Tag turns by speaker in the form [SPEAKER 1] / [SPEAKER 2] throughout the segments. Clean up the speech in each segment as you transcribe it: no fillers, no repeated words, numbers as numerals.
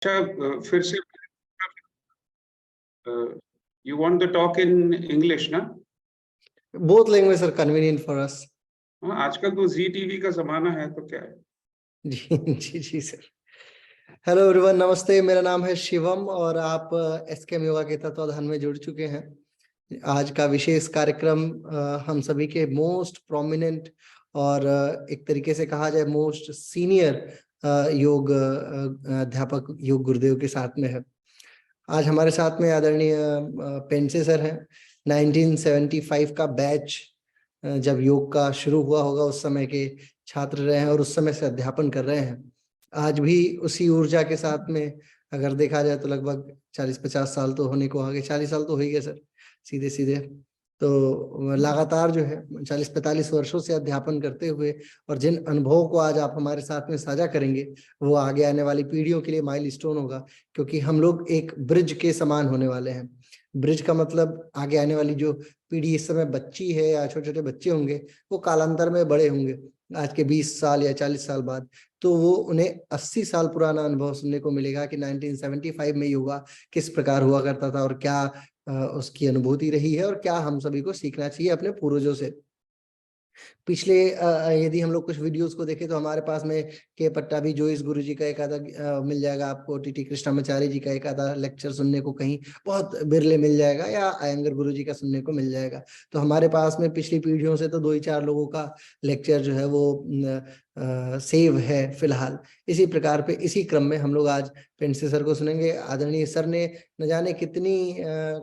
[SPEAKER 1] अच्छा, फिर से you want to talk in English, ना?
[SPEAKER 2] Both languages are convenient for us.
[SPEAKER 1] हाँ, आजकल तो जी टीवी का जमाना है तो क्या है?
[SPEAKER 2] जी सर। हेलो एवरीवन, नमस्ते। मेरा नाम है शिवम और आप एसकेएम योगा के तत्वाधान में जुड़ चुके हैं। आज का विशेष कार्यक्रम हम सभी के मोस्ट प्रोमिनेंट और एक तरीके से कहा जाए मोस्ट सीनियर योग अध्यापक योग गुरुदेव के साथ में है। आज हमारे साथ में आदरणीय पेंसे सर हैं। 1975 का बैच जब योग का शुरू हुआ होगा उस समय के छात्र रहे हैं और उस समय से अध्यापन कर रहे हैं। आज भी उसी ऊर्जा के साथ में अगर देखा जाए तो लगभग 40-50 साल तो होने को आगे, 40 साल तो हो ही गए सर सीधे सीधे। तो लगातार जो है 40-45 वर्षों से अध्यापन करते हुए और जिन अनुभवों को आज आप हमारे साथ में साझा करेंगे वो आगे आने वाली पीढ़ियों के लिए माइलस्टोन होगा, क्योंकि हम लोग एक ब्रिज के समान होने वाले हैं। ब्रिज का मतलब आगे आने वाली जो पीढ़ी इस समय बच्ची है या छोटे छोटे बच्चे होंगे वो कालांतर में बड़े होंगे आज के 20 साल या 40 साल बाद, तो वो उन्हें 80 साल पुराना अनुभव सुनने को मिलेगा कि 1975 में योगा किस प्रकार हुआ करता था और क्या उसकी अनुभूति रही है और क्या हम सभी को सीखना चाहिए अपने पूर्वजों से। पिछले यदि हम लोग कुछ वीडियोस को देखें तो हमारे पास में के पट्टाभी जोइस गुरु जी का एक आधा मिल जाएगा आपको, टीटी कृष्णामाचार्य जी का एक आधा लेक्चर सुनने को कहीं बहुत बिरले मिल जाएगा, या अयंगर गुरु जी का सुनने को मिल जाएगा। तो हमारे पास में पिछली पीढ़ियों से तो 2 ही 4 लोगों का लेक्चर जो है वो सेव है फिलहाल। इसी प्रकार पे इसी क्रम में हम लोग आज पेंसे सर को सुनेंगे। आदरणीय सर ने न जाने कितनी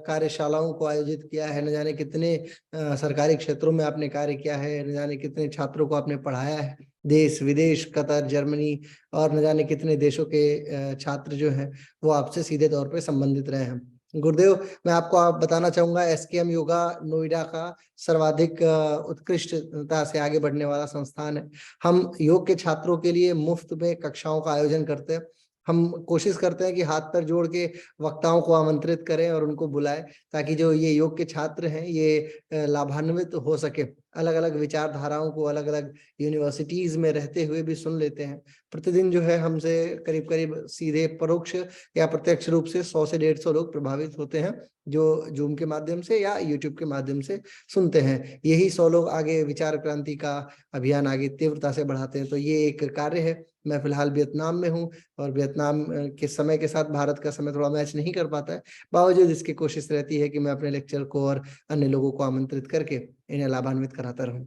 [SPEAKER 2] कार्यशालाओं को आयोजित किया है, न जाने कितने सरकारी क्षेत्रों में आपने कार्य किया है, न जाने कितने छात्रों को आपने पढ़ाया है, देश विदेश, कतर, जर्मनी और न जाने कितने देशों के छात्र जो हैं वो आपसे सीधे तौर पे संबंधित रहे हैं। गुरुदेव, मैं आपको बताना चाहूंगा एसकेएम योगा नोएडा का सर्वाधिक उत्कृष्टता से आगे बढ़ने वाला संस्थान है। हम योग के छात्रों के लिए मुफ्त में कक्षाओं का आयोजन करते हैं। हम कोशिश करते हैं कि हाथ पैर जोड़ के वक्ताओं को आमंत्रित करें और उनको बुलाएं ताकि जो ये योग के छात्र हैं ये लाभान्वित हो सके, अलग अलग विचारधाराओं को अलग अलग यूनिवर्सिटीज में रहते हुए भी सुन लेते हैं। प्रतिदिन जो है हमसे करीब करीब सीधे परोक्ष या प्रत्यक्ष रूप से 100 से 150 लोग प्रभावित होते हैं जो जूम के माध्यम से या यूट्यूब के माध्यम से सुनते हैं। यही 100 लोग आगे विचार क्रांति का अभियान आगे तीव्रता से बढ़ाते हैं। तो ये एक कार्य है। मैं फिलहाल वियतनाम में हूँ और वियतनाम के समय के साथ भारत का समय थोड़ा मैच नहीं कर पाता है, बावजूद इसकी कोशिश रहती है कि मैं अपने लेक्चर को और अन्य लोगों को आमंत्रित करके इन्हें लाभान्वित कराता रहूं।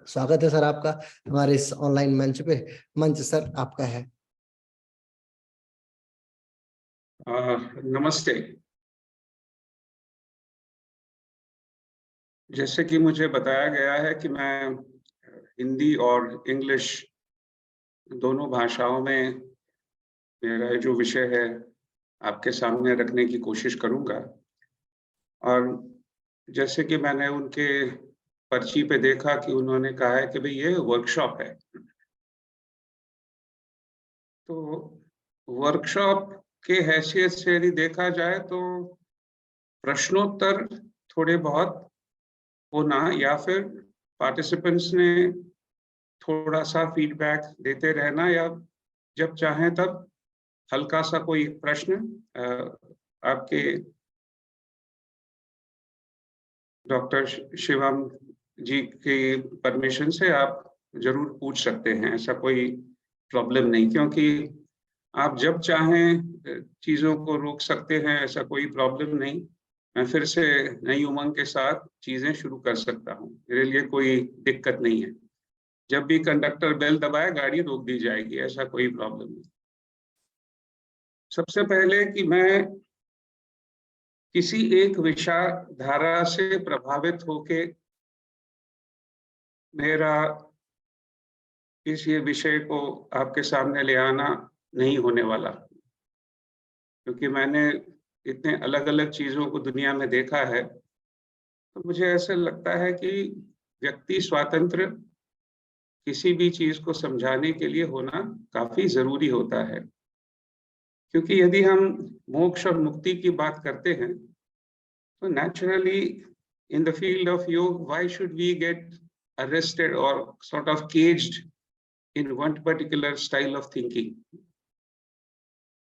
[SPEAKER 2] स्वागत है सर आपका हमारे इस ऑनलाइन मंच पे। मंच सर आपका है।
[SPEAKER 1] नमस्ते। जैसे कि मुझे बताया गया है कि मैं हिंदी और इंग्लिश दोनों भाषाओं में मेरा जो विषय है आपके सामने रखने की कोशिश करूंगा। और जैसे कि मैंने उनके पर्ची पे देखा कि उन्होंने कहा है कि भाई ये वर्कशॉप है, तो वर्कशॉप के हैसियत से यदि देखा जाए तो प्रश्नोत्तर थोड़े बहुत होना या फिर पार्टिसिपेंट्स ने थोड़ा सा फीडबैक देते रहना या जब चाहें तब हल्का सा कोई प्रश्न आपके डॉक्टर शिवम जी की परमिशन से आप जरूर पूछ सकते हैं। ऐसा कोई प्रॉब्लम नहीं, क्योंकि आप जब चाहें चीज़ों को रोक सकते हैं, ऐसा कोई प्रॉब्लम नहीं। मैं फिर से नई उमंग के साथ चीज़ें शुरू कर सकता हूँ, मेरे लिए कोई दिक्कत नहीं है। जब भी कंडक्टर बेल दबाए गाड़ी रोक दी जाएगी, ऐसा कोई प्रॉब्लम नहीं। सबसे पहले कि मैं किसी एक विचारधारा से प्रभावित होके मेरा इस ये विषय को आपके सामने ले आना नहीं होने वाला, क्योंकि मैंने इतने अलग-अलग चीज़ों को दुनिया में देखा है, तो मुझे ऐसा लगता है कि व्यक्ति स्वातंत्र किसी भी चीज़ को समझाने के लिए होना काफ़ी ज़रूरी होता है। क्योंकि यदि हम मोक्ष और मुक्ति की बात करते हैं, तो naturally in the field of yoga, why should we get arrested or sort of caged in one particular style of thinking?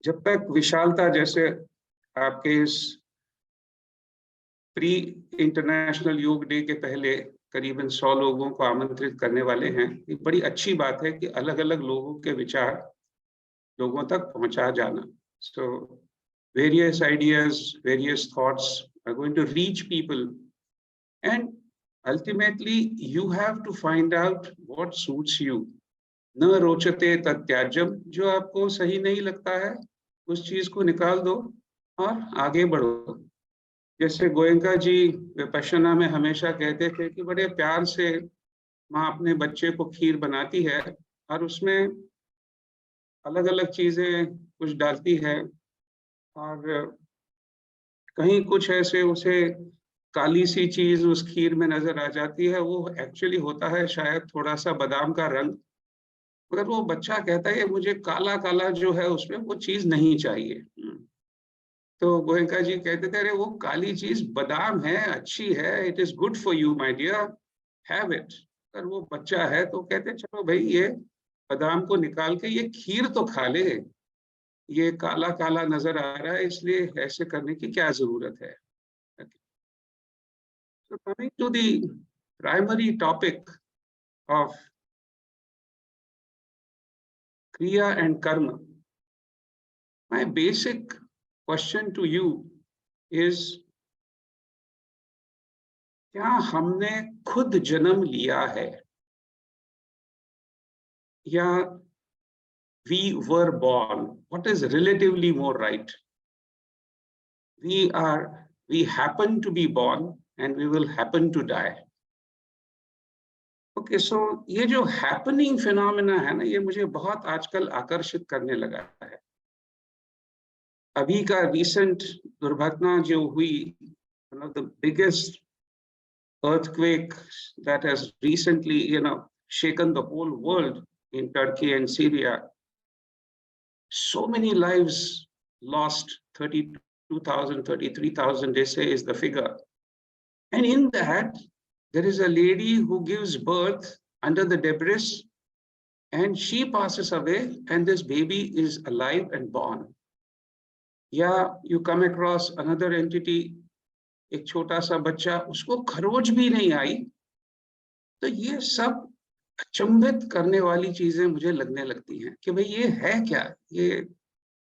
[SPEAKER 1] जब तक विशालता, जैसे आपके इस प्री इंटरनेशनल योग डे के पहले करीबन 100 लोगों को आमंत्रित करने वाले हैं। ये बड़ी अच्छी बात है कि अलग अलग लोगों के विचार लोगों तक पहुंचा जाना। So various ideas, various thoughts are going to reach people, and ultimately you have to find out what suits you. न रोचते तत्याज्यम, जो आपको सही नहीं लगता है उस चीज को निकाल दो और आगे बढ़ो। जैसे गोयंका जी विपश्यना में हमेशा कहते थे कि बड़े प्यार से माँ अपने बच्चे को खीर बनाती है और उसमें अलग अलग चीजें कुछ डालती है, और कहीं कुछ ऐसे उसे काली सी चीज उस खीर में नजर आ जाती है, वो एक्चुअली होता है शायद थोड़ा सा बादाम का रंग। मगर वो बच्चा कहता है मुझे काला काला जो है उसमें वो चीज नहीं चाहिए। तो गोयंका जी कहते थे अरे वो काली चीज बादाम है, अच्छी है, it is good for you my dear, have it. अगर वो बच्चा है तो कहते चलो भाई ये बादाम को निकाल के ये खीर तो खा ले, ये काला काला नजर आ रहा है इसलिए ऐसे करने की क्या जरूरत है। So coming to the primary topic of Kriya and Karma, my basic question to you is, क्या हमने खुद जन्म लिया है या we were born? What is relatively more right? We happen to be born and we will happen to die. Okay, so ये जो happening phenomena है ना, ये मुझे बहुत आजकल आकर्षित करने लगा है। अभी का रिसेंट दुर्घटना जो हुई, one of the biggest earthquake that has recently shaken the whole world in Turkey and Syria. So many lives lost, 32,000, 33,000 they say is the figure. And in that there is a lady who gives birth under the debris and she passes away and this baby is alive and born. Yeah, you come across another entity, एक छोटा सा बच्चा, उसको खरोच भी नहीं आई। तो ये सब अचंभित करने वाली चीजें मुझे लगने लगती हैं कि भाई ये है क्या, ये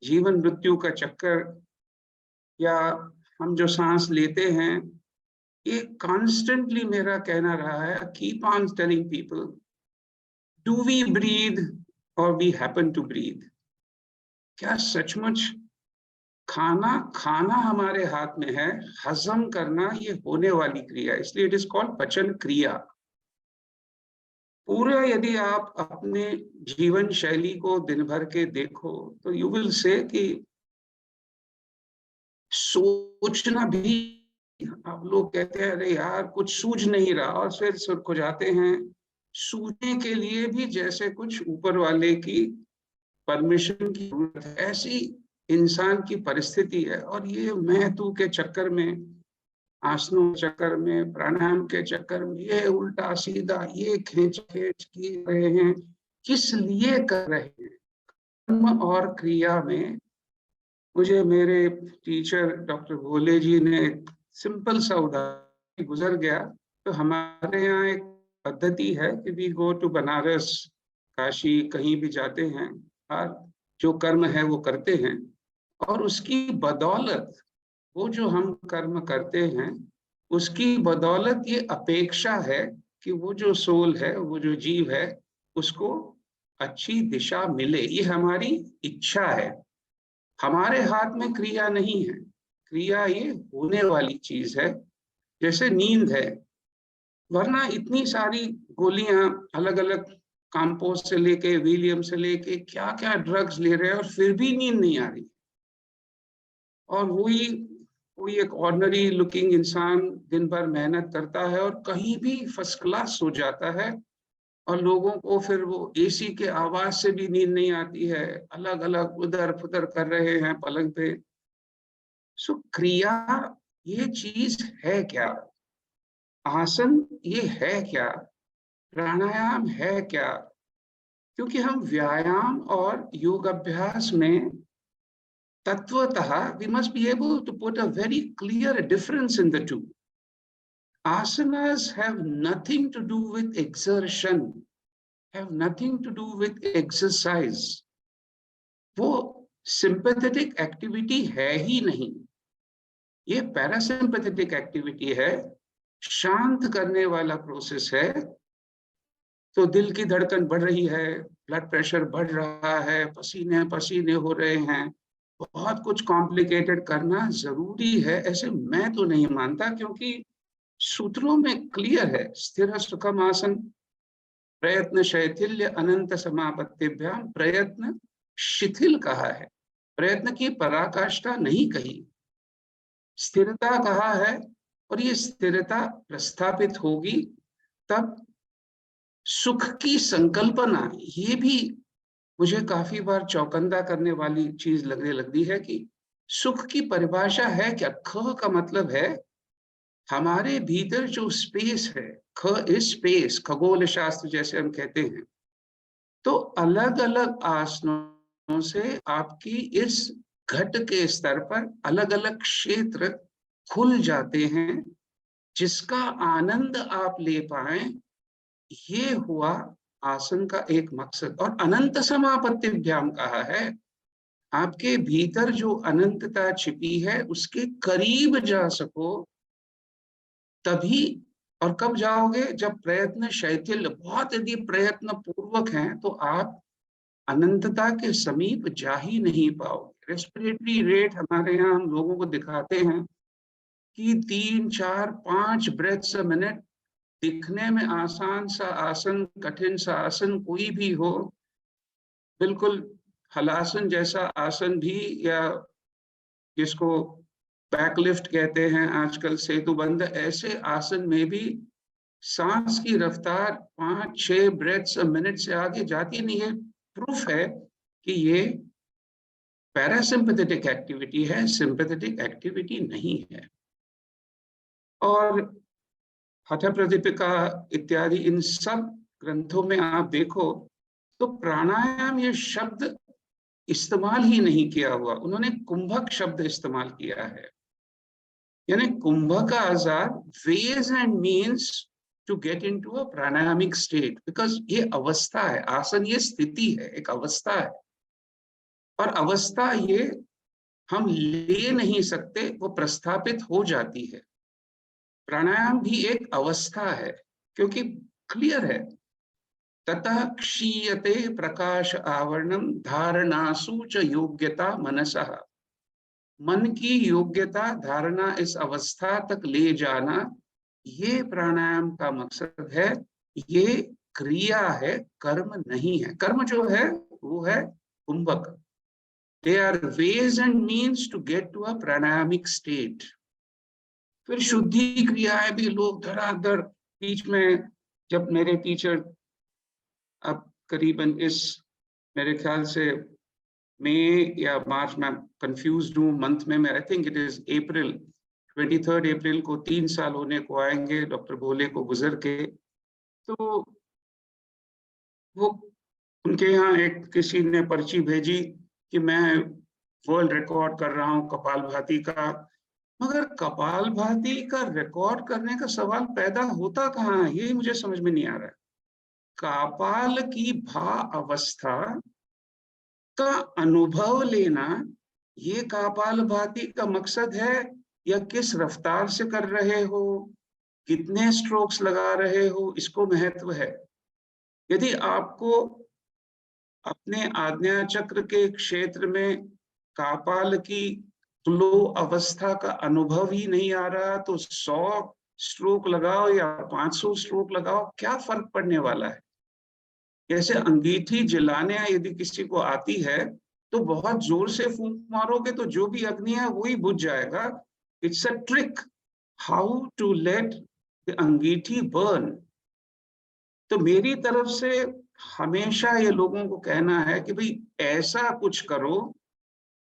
[SPEAKER 1] जीवन मृत्यु का चक्कर, या हम जो सांस लेते हैं, ये कॉन्स्टेंटली मेरा कहना रहा है, keep on telling people, do we breathe और वी हैपन टू ब्रीथ? क्या सचमुच खाना हमारे हाथ में है, हजम करना ये होने वाली क्रिया, इसलिए इट इज कॉल्ड पचन क्रिया। पूरा यदि आप अपने जीवन शैली को दिन भर के देखो तो यू विल से कि सोचना भी, आप लोग कहते हैं अरे यार कुछ सूझ नहीं रहा और फिर सुर को जाते हैं, सूझने के लिए भी जैसे कुछ ऊपर वाले की परमिशन की जरूरत है, ऐसी इंसान की परिस्थिति है। और ये मैं तू के चक्कर में, आसनों के चक्कर में, प्राणायाम के चक्कर में, ये उल्टा सीधा ये खींच खींच किए रहे हैं, किस लिए कर रहे हैं? कर्म और क्रिया में मुझे मेरे टीचर डॉक्टर भोले जी ने एक सिंपल सा उदाहरण गुजर गया। तो हमारे यहाँ एक पद्धति है कि we go to Banaras, Kashi, कहीं भी जाते हैं और जो कर्म है वो करते हैं, और उसकी बदौलत, वो जो हम कर्म करते हैं उसकी बदौलत ये अपेक्षा है कि वो जो सोल है, वो जो जीव है, उसको अच्छी दिशा मिले, ये हमारी इच्छा है। हमारे हाथ में क्रिया नहीं है, क्रिया ये होने वाली चीज है, जैसे नींद है। वरना इतनी सारी गोलियां अलग अलग काम्पोज से लेके, विलियम से लेके, क्या क्या ड्रग्स ले रहे हैं और फिर भी नींद नहीं आ रही। और वही कोई एक ऑर्डिनरी लुकिंग इंसान दिन भर मेहनत करता है और कहीं भी फर्स्ट क्लास सो जाता है, और लोगों को फिर वो एसी के आवाज से भी नींद नहीं आती है, अलग अलग उधर फुदर कर रहे हैं पलंग पे। सो क्रिया ये चीज है क्या? आसन ये है क्या? प्राणायाम है क्या? क्योंकि हम व्यायाम और योग अभ्यास में Tattvataha, we must be able to put a very clear difference in the two. Asanas have nothing to do with exertion, have nothing to do with exercise. वो sympathetic activity है ही नहीं, ये पैरासिम्पैथेटिक एक्टिविटी है, शांत करने वाला process है। तो दिल की धड़कन बढ़ रही है, ब्लड प्रेशर बढ़ रहा है, पसीने पसीने हो रहे हैं, बहुत कुछ कॉम्प्लिकेटेड करना जरूरी है, ऐसे मैं तो नहीं मानता, क्योंकि सूत्रों में क्लियर है, स्थिर सुखम आसन, प्रयत्न शैथिल्य अनंत समापत्तिभ्याम, प्रयत्न शिथिल कहा है, प्रयत्न की पराकाष्ठा नहीं कही, स्थिरता कहा है। और ये स्थिरता प्रस्थापित होगी तब सुख की संकल्पना, ये भी मुझे काफी बार चौकन्ना करने वाली चीज लगने लगती है कि सुख की परिभाषा है क्या। ख का मतलब है हमारे भीतर जो स्पेस है, ख इज स्पेस, खगोल शास्त्र जैसे हम कहते हैं। तो अलग अलग आसनों से आपकी इस घट के स्तर पर अलग अलग क्षेत्र खुल जाते हैं, जिसका आनंद आप ले पाए, ये हुआ आसन का एक मकसद। और अनंत समापत्तिभ्याम कहा है, आपके भीतर जो अनंतता छिपी है उसके करीब जा सको, तभी। और कब जाओगे, जब प्रयत्न शैथिल्य, बहुत यदि प्रयत्न पूर्वक हैं तो आप अनंतता के समीप जा ही नहीं पाओगे। रेस्पिरेटरी रेट हमारे यहाँ हम लोगों को दिखाते हैं कि 3, 4, 5 ब्रेथ्स अ मिनट। दिखने में आसान सा आसन, कठिन सा आसन कोई भी हो, बिल्कुल हलासन जैसा आसन भी, या जिसको बैकलिफ्ट कहते हैं आजकल, सेतुबंध, ऐसे आसन में भी सांस की रफ्तार 5-6 ब्रेथ्स अ मिनट से आगे जाती नहीं है। प्रूफ है कि ये पैरासिम्पैथेटिक एक्टिविटी है, सिंपैथेटिक एक्टिविटी नहीं है। और हठ प्रदीपिका इत्यादि इन सब ग्रंथों में आप देखो तो प्राणायाम ये शब्द इस्तेमाल ही नहीं किया हुआ, उन्होंने कुंभक शब्द इस्तेमाल किया है। यानी कुंभक का आजाद ways and means to get into a pranayamic state, because ये अवस्था है, आसन ये स्थिति है, एक अवस्था है। और अवस्था ये हम ले नहीं सकते, वो प्रस्थापित हो जाती है। प्राणायाम भी एक अवस्था है, क्योंकि क्लियर है, ततः क्षीयते प्रकाश आवरणम धारणासु च योग्यता मनसः। मन की योग्यता, धारणा, इस अवस्था तक ले जाना, ये प्राणायाम का मकसद है। ये क्रिया है, कर्म नहीं है। कर्म जो है वो है कुंभक। They are ways and means to get to a pranayamic state. फिर शुद्धि क्रियाएं भी लोग धड़ाधड़, बीच में जब मेरे टीचर, अब करीबन इस मेरे ख्याल से मई या मार्च में, कंफ्यूज्ड हूँ मंथ में, मैं आई थिंक इट इज अप्रैल, 23 अप्रैल को 3 साल होने को आएंगे डॉक्टर भोले को गुजर के। तो वो उनके यहाँ एक किसी ने पर्ची भेजी कि मैं वर्ल्ड रिकॉर्ड कर रहा हूँ कपालभाति का। मगर कपालभाति का रिकॉर्ड करने का सवाल पैदा होता कहाँ है, यही मुझे समझ में नहीं आ रहा है। कपाल की भा अवस्था का अनुभव लेना, ये कपालभाति का मकसद है, या किस रफ्तार से कर रहे हो, कितने स्ट्रोक्स लगा रहे हो, इसको महत्व है। यदि आपको अपने आज्ञा चक्र के क्षेत्र में कपाल की फ्लो अवस्था का अनुभव ही नहीं आ रहा, तो 100 स्ट्रोक लगाओ या 500 स्ट्रोक लगाओ, क्या फर्क पड़ने वाला है। जैसे अंगीठी जलाने यदि किसी को आती है तो बहुत जोर से फूंक मारोगे तो जो भी अग्नि है वही बुझ जाएगा। It's a trick how to let the angithi burn. तो मेरी तरफ से हमेशा ये लोगों को कहना है कि भाई ऐसा कुछ करो,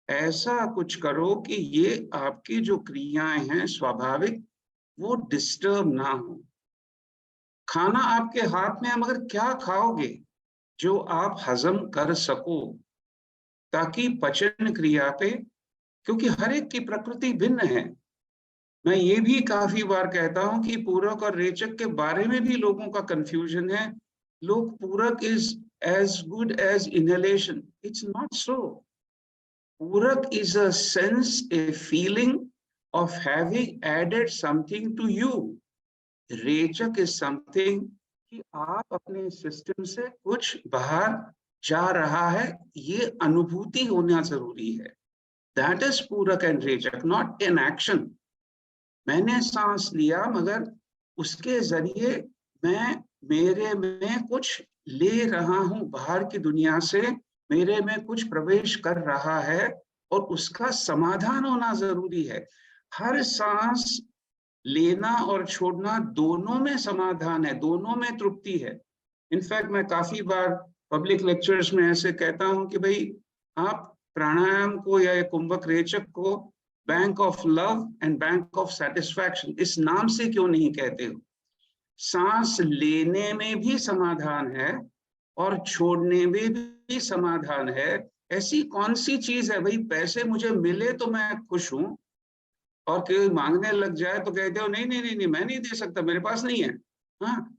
[SPEAKER 1] ऐसा कुछ करो कि ये आपकी जो क्रियाएं हैं स्वाभाविक, वो डिस्टर्ब ना हो। खाना आपके हाथ में है, मगर क्या खाओगे जो आप हजम कर सको, ताकि पचन क्रिया पे क्योंकि हर एक की प्रकृति भिन्न है। मैं ये भी काफी बार कहता हूं कि पूरक और रेचक के बारे में भी लोगों का कंफ्यूजन है। लोग पूरक is as good as inhalation, it's not so. पूरक is a sense, a feeling of having added something to you. रेचक is something कि आप अपने सिस्टम से कुछ बाहर जा रहा है, ये अनुभूति होना जरूरी है। That is पूरक एंड रेचक, not an action. मैंने सांस लिया मगर उसके जरिए मैं मेरे में कुछ ले रहा हूं बाहर की दुनिया से, मेरे में कुछ प्रवेश कर रहा है और उसका समाधान होना जरूरी है। हर सांस लेना और छोड़ना दोनों में समाधान है, दोनों में तृप्ति है। इनफैक्ट मैं काफी बार पब्लिक लेक्चर्स में ऐसे कहता हूं कि भाई आप प्राणायाम को या कुंभक रेचक को bank of love and bank of satisfaction इस नाम से क्यों नहीं कहते हो? सांस लेने में भी समाधान है और छोड़ने में भी समाधान है। ऐसी कौन सी चीज है भाई, पैसे मुझे मिले तो मैं खुश हूं और कोई मांगने लग जाए तो कहते हो नहीं नहीं नहीं नहीं मैं नहीं दे सकता, मेरे पास नहीं है। हाँ,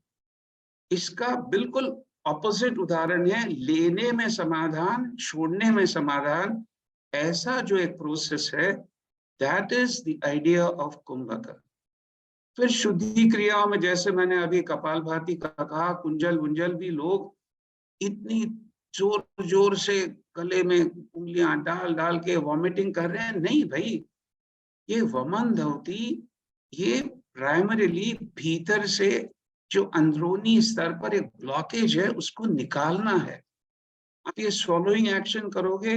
[SPEAKER 1] इसका बिल्कुल ऑपोजिट उदाहरण है, लेने में समाधान, छोड़ने में समाधान। ऐसा जो एक प्रोसेस है, that is the idea of kumbhaka. फिर शुद्धि क्रियाओं में जैसे मैंने अभी कपालभाति का कहा, कुंजल वुंजल भी लोग इतनी जोर जोर से गले में उंगलियां डाल डाल के वॉमिटिंग कर रहे हैं। नहीं भाई, ये वमन धवती, ये प्राइमरीली भीतर से जो अंदरूनी स्तर पर एक ब्लॉकेज है उसको निकालना है। आप ये स्वॉलोइंग एक्शन करोगे,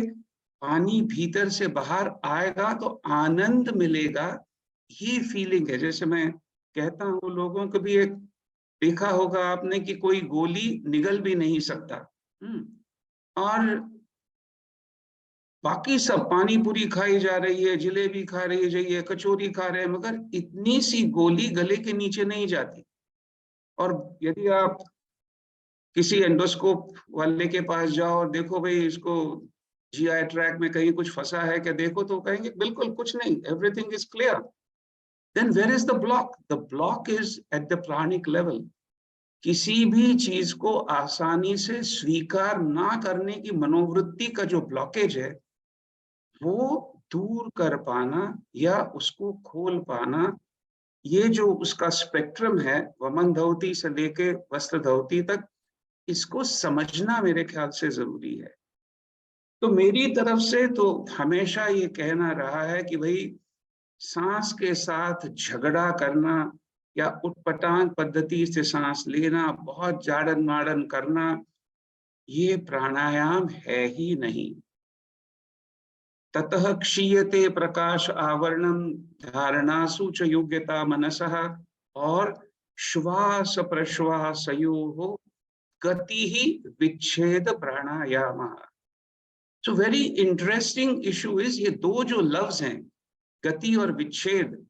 [SPEAKER 1] पानी भीतर से बाहर आएगा तो आनंद मिलेगा। ये फीलिंग है, जैसे मैं कहता हूँ लोगों को भी, एक देखा होगा आपने कि कोई गोली निगल भी नहीं सकता, और बाकी सब पानी पूरी खाई जा रही है, जलेबी खा रही है, कचौरी खा रहे हैं, मगर इतनी सी गोली गले के नीचे नहीं जाती। और यदि आप किसी एंडोस्कोप वाले के पास जाओ और देखो भाई इसको जीआई ट्रैक में कहीं कुछ फंसा है क्या, देखो तो कहेंगे बिल्कुल कुछ नहीं, everything is clear. Then where is the block? The block is at the pranic level. किसी भी चीज को आसानी से स्वीकार ना करने की मनोवृत्ति का जो ब्लॉकेज है, वो दूर कर पाना या उसको खोल पाना, ये जो उसका स्पेक्ट्रम है वमन धवती से लेके वस्त्र धवती तक, इसको समझना मेरे ख्याल से जरूरी है। तो मेरी तरफ से तो हमेशा ये कहना रहा है कि भाई सांस के साथ झगड़ा करना या उटपटांग पद्धति से सांस लेना, बहुत जाड़न माड़न करना, ये प्राणायाम है ही नहीं। ततः क्षीयते प्रकाश आवरणम धारणासु च योग्यता मनसः, और श्वास प्रश्वासयोः गति ही विच्छेद प्राणायाम। So very interesting issue is, ये दो जो लफ्ज हैं गति और विच्छेद,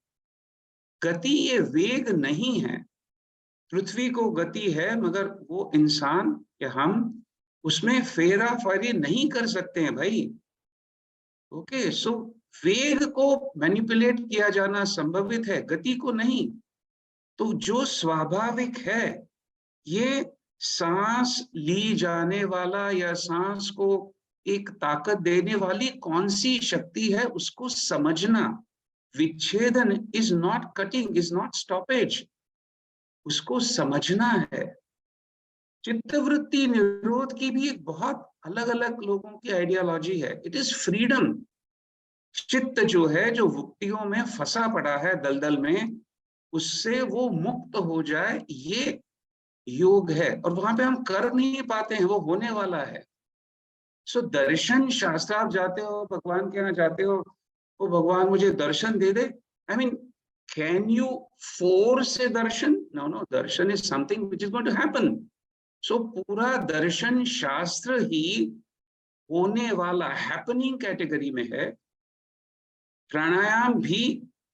[SPEAKER 1] गति ये वेग नहीं है। पृथ्वी को गति है मगर वो इंसान या हम उसमें फेरा फेरी नहीं कर सकते हैं भाई। ओके, सो वेग को मैनिपुलेट किया जाना संभवित है, गति को नहीं। तो जो स्वाभाविक है, ये सांस ली जाने वाला या सांस को एक ताकत देने वाली कौन सी शक्ति है उसको समझना। विच्छेदन is not cutting, is not stoppage, उसको समझना है। चित्तवृत्ति निरोध की भी एक बहुत अलग अलग लोगों की आइडियोलॉजी है। It is freedom. चित्त जो है, जो वृत्तियों में फंसा पड़ा है दलदल में, उससे वो मुक्त हो जाए, ये योग है। और वहां पे हम कर नहीं पाते हैं, वो होने वाला है। सो दर्शन शास्त्र, आप जाते हो भगवान के यहाँ जाते हो, वो भगवान मुझे दर्शन दे दे, I mean can you force a darshan? No no, darshan is something which is going to happen. So पूरा दर्शन शास्त्र ही होने वाला हैपनिंग कैटेगरी में है। प्राणायाम भी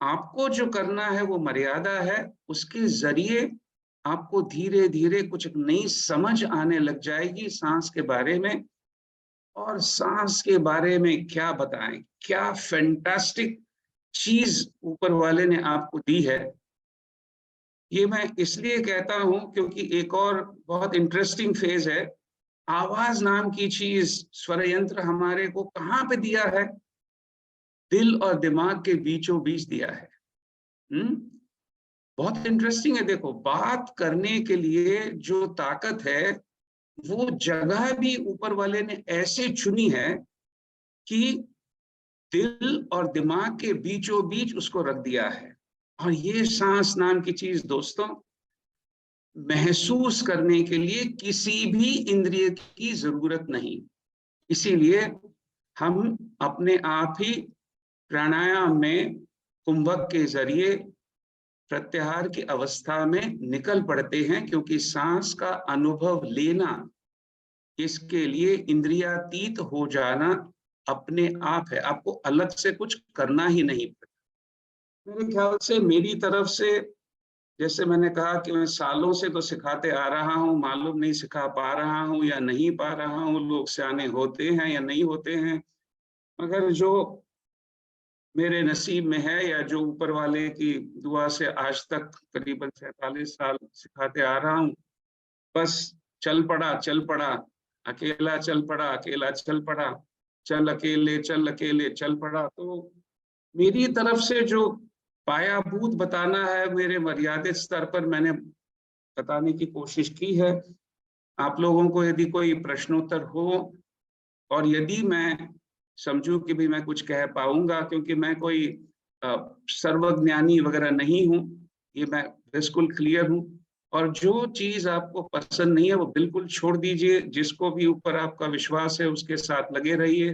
[SPEAKER 1] आपको जो करना है वो मर्यादा है, उसके जरिए आपको धीरे धीरे कुछ नई समझ आने लग जाएगी सांस के बारे में। और सांस के बारे में क्या बताएं, क्या फैंटास्टिक चीज ऊपर वाले ने आपको दी है। ये मैं इसलिए कहता हूं क्योंकि एक और बहुत इंटरेस्टिंग फेज है। आवाज नाम की चीज, स्वर यंत्र हमारे को कहाँ पे दिया है? दिल और दिमाग के बीचों बीच दिया है। बहुत इंटरेस्टिंग है। देखो, बात करने के लिए जो ताकत है, वो जगह भी ऊपर वाले ने ऐसे चुनी है कि दिल और दिमाग के बीचों बीच उसको रख दिया है। और ये सांस नाम की चीज दोस्तों, महसूस करने के लिए किसी भी इंद्रिय की जरूरत नहीं। इसीलिए हम अपने आप ही प्राणायाम में कुंभक के जरिए प्रत्याहार की अवस्था में निकल पड़ते हैं, क्योंकि सांस का अनुभव लेना, इसके लिए इंद्रियातीत हो जाना अपने आप है। आपको अलग से कुछ करना ही नहीं पड़ता। मेरे ख्याल से मेरी तरफ से, जैसे मैंने कहा कि मैं सालों से तो सिखाते आ रहा हूँ, मालूम नहीं सिखा पा रहा हूँ या नहीं पा रहा हूँ, लोग सियाने होते हैं या नहीं होते हैं, मगर जो मेरे नसीब में है या जो ऊपर वाले की दुआ से आज तक करीबन 47 साल सिखाते आ रहा हूँ, बस चल पड़ा, अकेला चल पड़ा, अकेला चल पड़ा, चल अकेले चल पड़ा। तो मेरी तरफ से जो पायाभूत बताना है, मेरे मर्यादित स्तर पर मैंने बताने की कोशिश की है। आप लोगों को यदि कोई प्रश्नोत्तर हो और यदि मैं समझूं कि भी मैं कुछ कह पाऊंगा, क्योंकि मैं कोई सर्वज्ञानी वगैरह नहीं हूं, ये मैं बिल्कुल क्लियर हूं। और जो चीज आपको पसंद नहीं है वो बिल्कुल छोड़ दीजिए, जिसको भी ऊपर आपका विश्वास है उसके साथ लगे रहिए।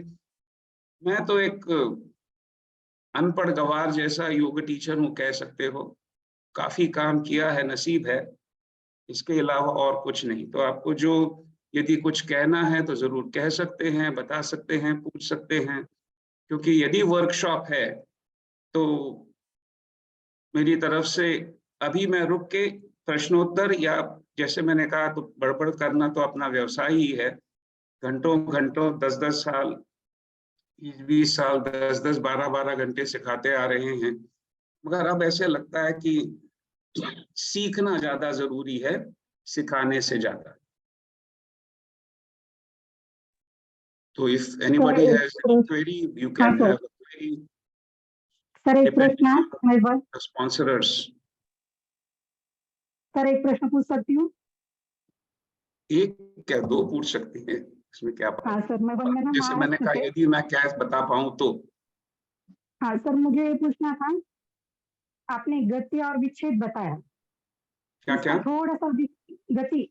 [SPEAKER 1] मैं तो एक अनपढ़ गवार जैसा योग टीचर हूँ, कह सकते हो। काफी काम किया है, नसीब है, इसके अलावा और कुछ नहीं। तो आपको जो यदि कुछ कहना है तो जरूर कह सकते हैं, बता सकते हैं, पूछ सकते हैं। क्योंकि यदि वर्कशॉप है तो मेरी तरफ से अभी मैं रुक के प्रश्नोत्तर, या जैसे मैंने कहा, तो बड़बड़ करना तो अपना व्यवसाय ही है। घंटों घंटों 10-10 साल, 20-20 साल, 10-10, 12-12 घंटे सिखाते आ रहे हैं। मगर अब ऐसे लगता है कि सीखना ज्यादा जरूरी है सिखाने से ज्यादा। तो if anybody has any query, you
[SPEAKER 3] हाँ
[SPEAKER 1] can
[SPEAKER 3] sir,
[SPEAKER 1] have a query
[SPEAKER 3] sir एक
[SPEAKER 1] depending
[SPEAKER 3] प्रश्न है
[SPEAKER 1] on
[SPEAKER 3] मेरे पास।
[SPEAKER 1] the sponsors.
[SPEAKER 3] सर एक प्रश्न पूछ सकती हूँ?
[SPEAKER 1] एक क्या, दो पूछ सकती है, इसमें क्या बात
[SPEAKER 3] हाँ
[SPEAKER 1] है।
[SPEAKER 3] सर, मैं वंदना
[SPEAKER 1] जैसे मैंने
[SPEAKER 3] महाराष्ट्र
[SPEAKER 1] कहा,
[SPEAKER 3] से।
[SPEAKER 1] यदि मैं क्या बता पाऊं तो।
[SPEAKER 3] हाँ सर, मुझे ये पूछना था, आपने गति और विच्छेद बताया,
[SPEAKER 1] क्या
[SPEAKER 3] इसका
[SPEAKER 1] क्या?
[SPEAKER 3] थोड़ा सा गति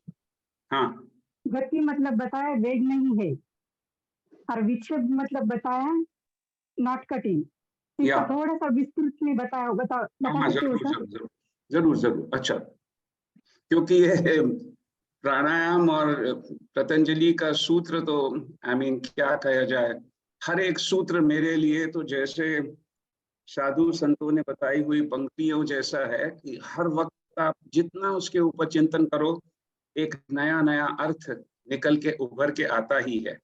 [SPEAKER 1] हाँ,
[SPEAKER 3] गति मतलब बताया वेग नहीं है, और विच्छेद मतलब बताया नॉट कटिंग।
[SPEAKER 1] या
[SPEAKER 3] इसका थोड़ा सा विस्तृत में बताया, बता
[SPEAKER 1] हाँ,
[SPEAKER 3] सकते हो
[SPEAKER 1] जरूर
[SPEAKER 3] सर?
[SPEAKER 1] जरूर जरूर जरूर जरूर। अच्छा, क्योंकि ये प्राणायाम और पतंजलि का सूत्र तो क्या कहा जाए, हर एक सूत्र मेरे लिए तो जैसे साधु संतों ने बताई हुई पंक्तियों जैसा है कि हर वक्त आप जितना उसके ऊपर चिंतन करो, एक नया नया अर्थ निकल के उभर के आता ही है।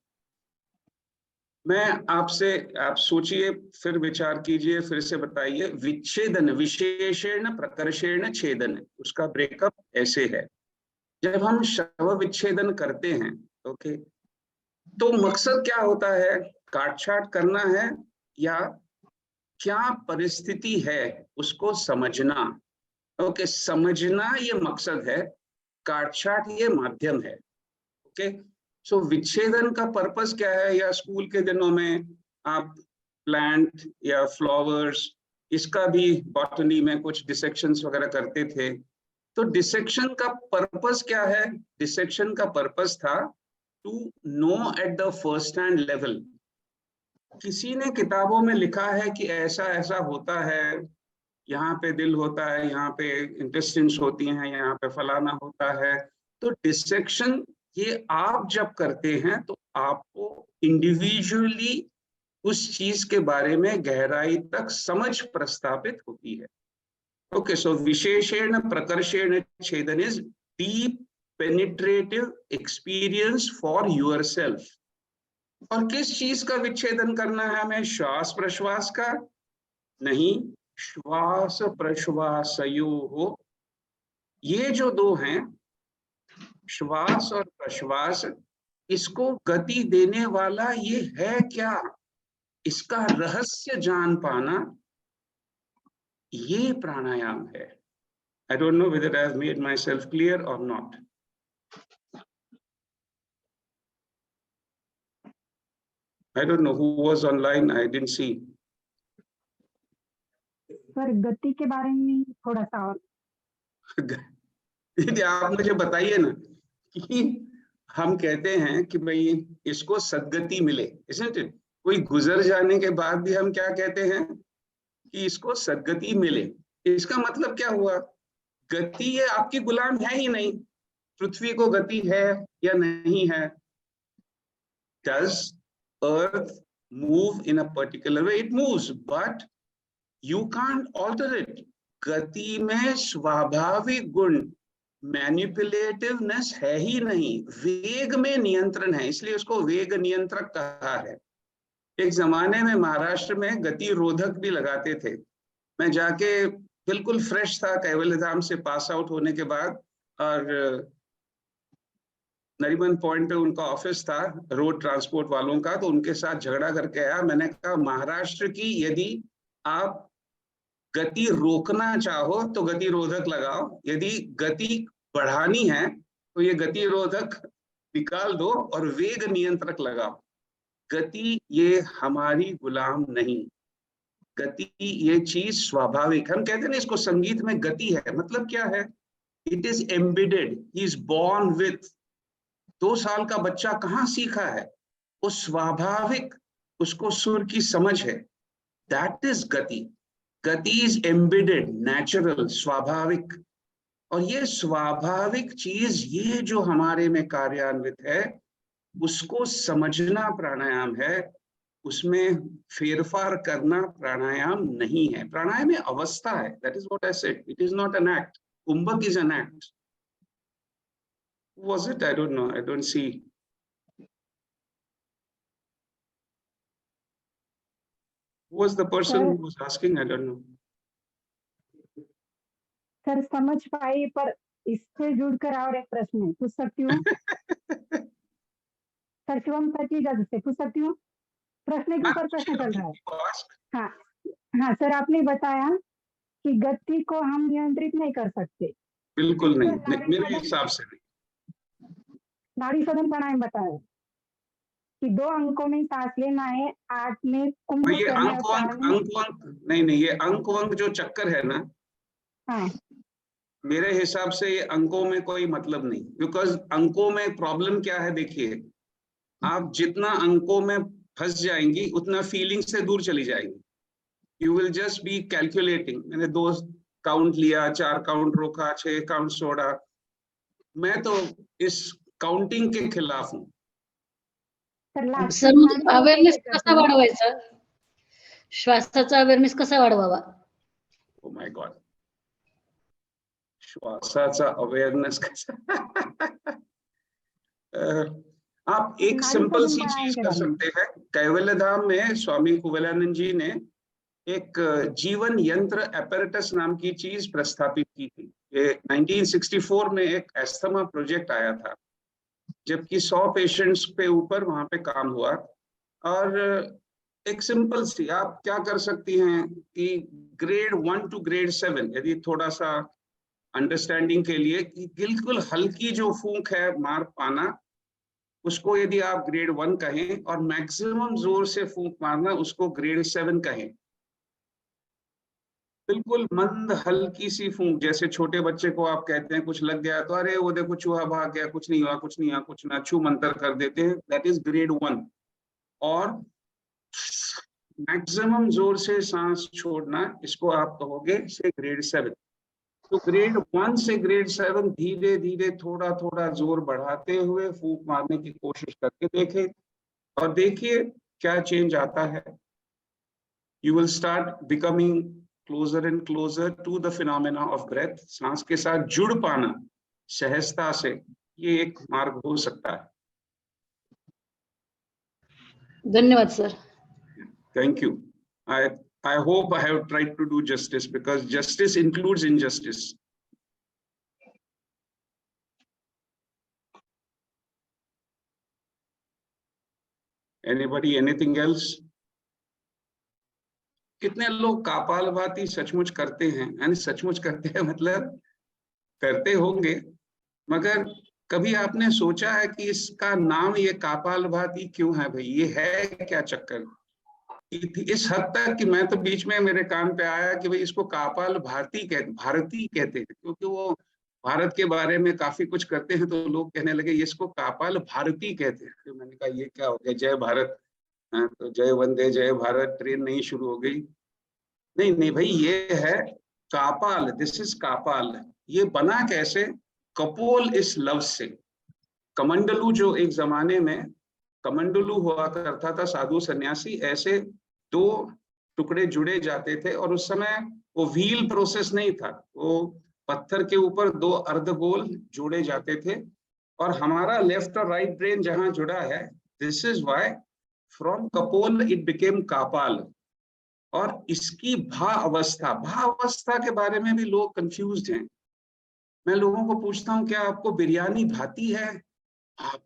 [SPEAKER 1] मैं आपसे, आप सोचिए, फिर विचार कीजिए, फिर से बताइए। विच्छेदन, विशेषण प्रकर्षेण छेदन, उसका ब्रेकअप ऐसे है। जब हम शव विच्छेदन करते हैं, ओके, तो मकसद क्या होता है? काट छाट करना है या क्या परिस्थिति है उसको समझना। ओके, समझना ये मकसद है, काट छाट ये माध्यम है। ओके, सो विच्छेदन का पर्पस क्या है? या स्कूल के दिनों में आप प्लांट या फ्लावर्स, इसका भी बॉटनी में कुछ डिसेक्शंस वगैरह करते थे। तो डिसेक्शन का पर्पस क्या है? डिसेक्शन का पर्पस था to know at the first hand level. किसी ने किताबों में लिखा है कि ऐसा ऐसा होता है, यहाँ पे दिल होता है, यहाँ पे इंटेस्टिन्स होती हैं, यहाँ पे फलाना होता है। तो डिसेक्शन ये आप जब करते हैं तो आपको इंडिविजुअली उस चीज के बारे में गहराई तक समझ प्रस्तापित होती है। ओके, सो विशेषण प्रकर्षेण छेदन is deep penetrative experience for yourself. और किस चीज का विच्छेदन करना है हमें? श्वास प्रश्वास का नहीं, श्वास प्रश्वासयोः। ये जो दो हैं, श्वास और प्रश्वास, इसको गति देने वाला ये है क्या, इसका रहस्य जान पाना, ये प्राणायाम है। I don't know whether I have made myself clear or not. I don't know who was online. I didn't see.
[SPEAKER 3] Sir गति के बारे में थोड़ा सा और।
[SPEAKER 1] यदि आप मुझे बताइए ना कि हम कहते हैं कि भाई इसको सद्गति मिले, isn't it? कोई गुजर जाने के बाद भी हम क्या कहते हैं कि इसको सद्गति मिले। इसका मतलब क्या हुआ? गति ये आपकी गुलाम है ही नहीं। पृथ्वी को गति है या नहीं है? Does earth move in a particular way? It moves, but you can't alter it. गति में स्वाभाविक गुण मैनिपुलेटिवनेस है ही नहीं, वेग में नियंत्रण है, इसलिए उसको वेग नियंत्रक कहा है। एक जमाने में महाराष्ट्र में गति रोधक भी लगाते थे। मैं जाके बिल्कुल फ्रेश था, कैवल्य धाम से पास आउट होने के बाद, और नरीमन पॉइंट पे उनका ऑफिस था रोड ट्रांसपोर्ट वालों का, तो उनके साथ झगड़ा करके आया। मैंने कहा महाराष्ट्र की यदि आप गति रोकना चाहो तो गति रोधक लगाओ, यदि गति बढ़ानी है तो ये गति रोधक निकाल दो और वेग नियंत्रक लगाओ। गति ये हमारी गुलाम नहीं, गति ये चीज स्वाभाविक। हम कहते हैं ना इसको संगीत में गति है, मतलब क्या है? It is embedded, he is born with. 2 साल का बच्चा कहाँ सीखा है? वो स्वाभाविक, उसको सुर की समझ है। दैट इज गति। गति इज एम्बेडेड, नेचुरल, स्वाभाविक। और ये स्वाभाविक चीज, ये जो हमारे में कार्यान्वित है, उसको समझना प्राणायाम है, उसमें फेरफार करना प्राणायाम नहीं है। प्राणायाम में अवस्था है, that is what I said, it is not an act. Kumbhaka is an act. Was it? I don't know. I don't see. Who was the person who was asking? I don't know.
[SPEAKER 3] Sir समझ पाई, पर इससे जुड़कर और एक प्रश्न पूछ सकती हूँ? सर शिवम सर की इजाजत से पूछ सकती हूँ? प्रश्न के ऊपर प्रश्न चल रहा है। हाँ हाँ सर, आपने बताया कि गति को हम नियंत्रित नहीं कर सकते।
[SPEAKER 1] बिल्कुल नहीं, मेरे हिसाब से नहीं।
[SPEAKER 3] नाड़ी शोधन प्राणायाम बताया कि 2 अंकों में सांस लेना है, 8 में कुंभ
[SPEAKER 1] ये नहीं, ये अंक वंक जो चक्कर है ना,
[SPEAKER 3] हाँ,
[SPEAKER 1] मेरे हिसाब से ये अंकों में कोई मतलब नहीं। बिकॉज अंकों में प्रॉब्लम क्या है, देखिए, आप जितना अंकों में फंस जाएंगी उतना फीलिंग से दूर चली जाएंगी। You will just be calculating. मैंने 2 काउंट लिया, 4 काउंट रोका, 6 काउंट छोड़ा। मैं तो इस काउंटिंग के खिलाफ हूँ।
[SPEAKER 4] सर मग अवेअरनेस कसा वाढवायचा, श्वासाचा अवेअरनेस कसा वाढवावा?
[SPEAKER 1] ओ माय गॉड, श्वासाचा अवेयरनेस कैसा? आप एक सिंपल सी चीज कर सकते हैं। कैवल्य धाम में स्वामी कुवलानंद जी ने एक जीवन यंत्र एपरेटस नाम की चीज प्रस्थापित की थी। ये 1964 में एक एस्थमा प्रोजेक्ट आया था, जबकि 100 पेशेंट्स पे ऊपर वहां पे काम हुआ। और एक सिंपल सी आप क्या कर सकती हैं कि ग्रेड 1 to grade 7, यदि थोड़ा सा अंडरस्टैंडिंग के लिए, कि बिल्कुल हल्की जो फूंक है मार पाना, उसको यदि आप ग्रेड 1 कहें, और मैक्सिमम जोर से फूंक मारना उसको ग्रेड 7 कहें। बिल्कुल मंद हल्की सी फूंक, जैसे छोटे बच्चे को आप कहते हैं कुछ लग गया तो अरे वो देखो चूहा भाग गया, कुछ नहीं हुआ, कुछ नहीं हुआ, कुछ ना, छू मंतर कर देते हैं, दैट इज ग्रेड 1। और मैक्सिमम जोर से सांस छोड़ना, इसको आप कहोगे से ग्रेड 7। तो ग्रेड 1 से ग्रेड 7 धीरे धीरे थोड़ा थोड़ा जोर बढ़ाते हुए फूंक मारने की कोशिश करके देखें, और देखिए क्या चेंज आता है। You will start becoming closer and closer to the phenomena of breath। सांस के साथ जुड़ पाना सहजता से, ये एक मार्ग हो सकता है।
[SPEAKER 4] धन्यवाद sir.
[SPEAKER 1] Thank you. I hope I have tried to do justice, because justice includes injustice. Anybody, anything else? कितने लोग कापालभाति सचमुच करते हैं, यानी सचमुच करते हैं मतलब करते होंगे, मगर कभी आपने सोचा है कि इसका नाम ये कापालभाति क्यों है? भाई ये है क्या चक्कर? इस हद तक कि मैं तो बीच में मेरे कान पे आया कि भाई इसको कापाल भारती कहते हैं, क्योंकि वो भारत के बारे में काफी कुछ करते हैं, तो लोग कहने लगे ये इसको कापाल भारती कहते हैं। तो मैंने कहा ये क्या हो गया, जय भारत, तो जय वंदे जय भारत ट्रेन नहीं शुरू हो गई? नहीं भाई, ये है कापाल, दिस इज कापाल। ये बना कैसे? कपोल इस लफ्ज से। कमंडलू, जो एक जमाने में कमंडलू हुआ करता था, साधु सन्यासी, ऐसे दो टुकड़े जुड़े जाते थे, और उस समय वो व्हील प्रोसेस नहीं था, वो पत्थर के ऊपर दो अर्धगोल जोड़े जाते थे, और हमारा लेफ्ट और राइट ब्रेन जहां जुड़ा है, this is why from kapol it became kapal. और इसकी भा अवस्था के बारे में भी लोग कंफ्यूज्ड हैं। मैं लोगों को पूछता हूं, क्या आपको बिरयानी भाती है?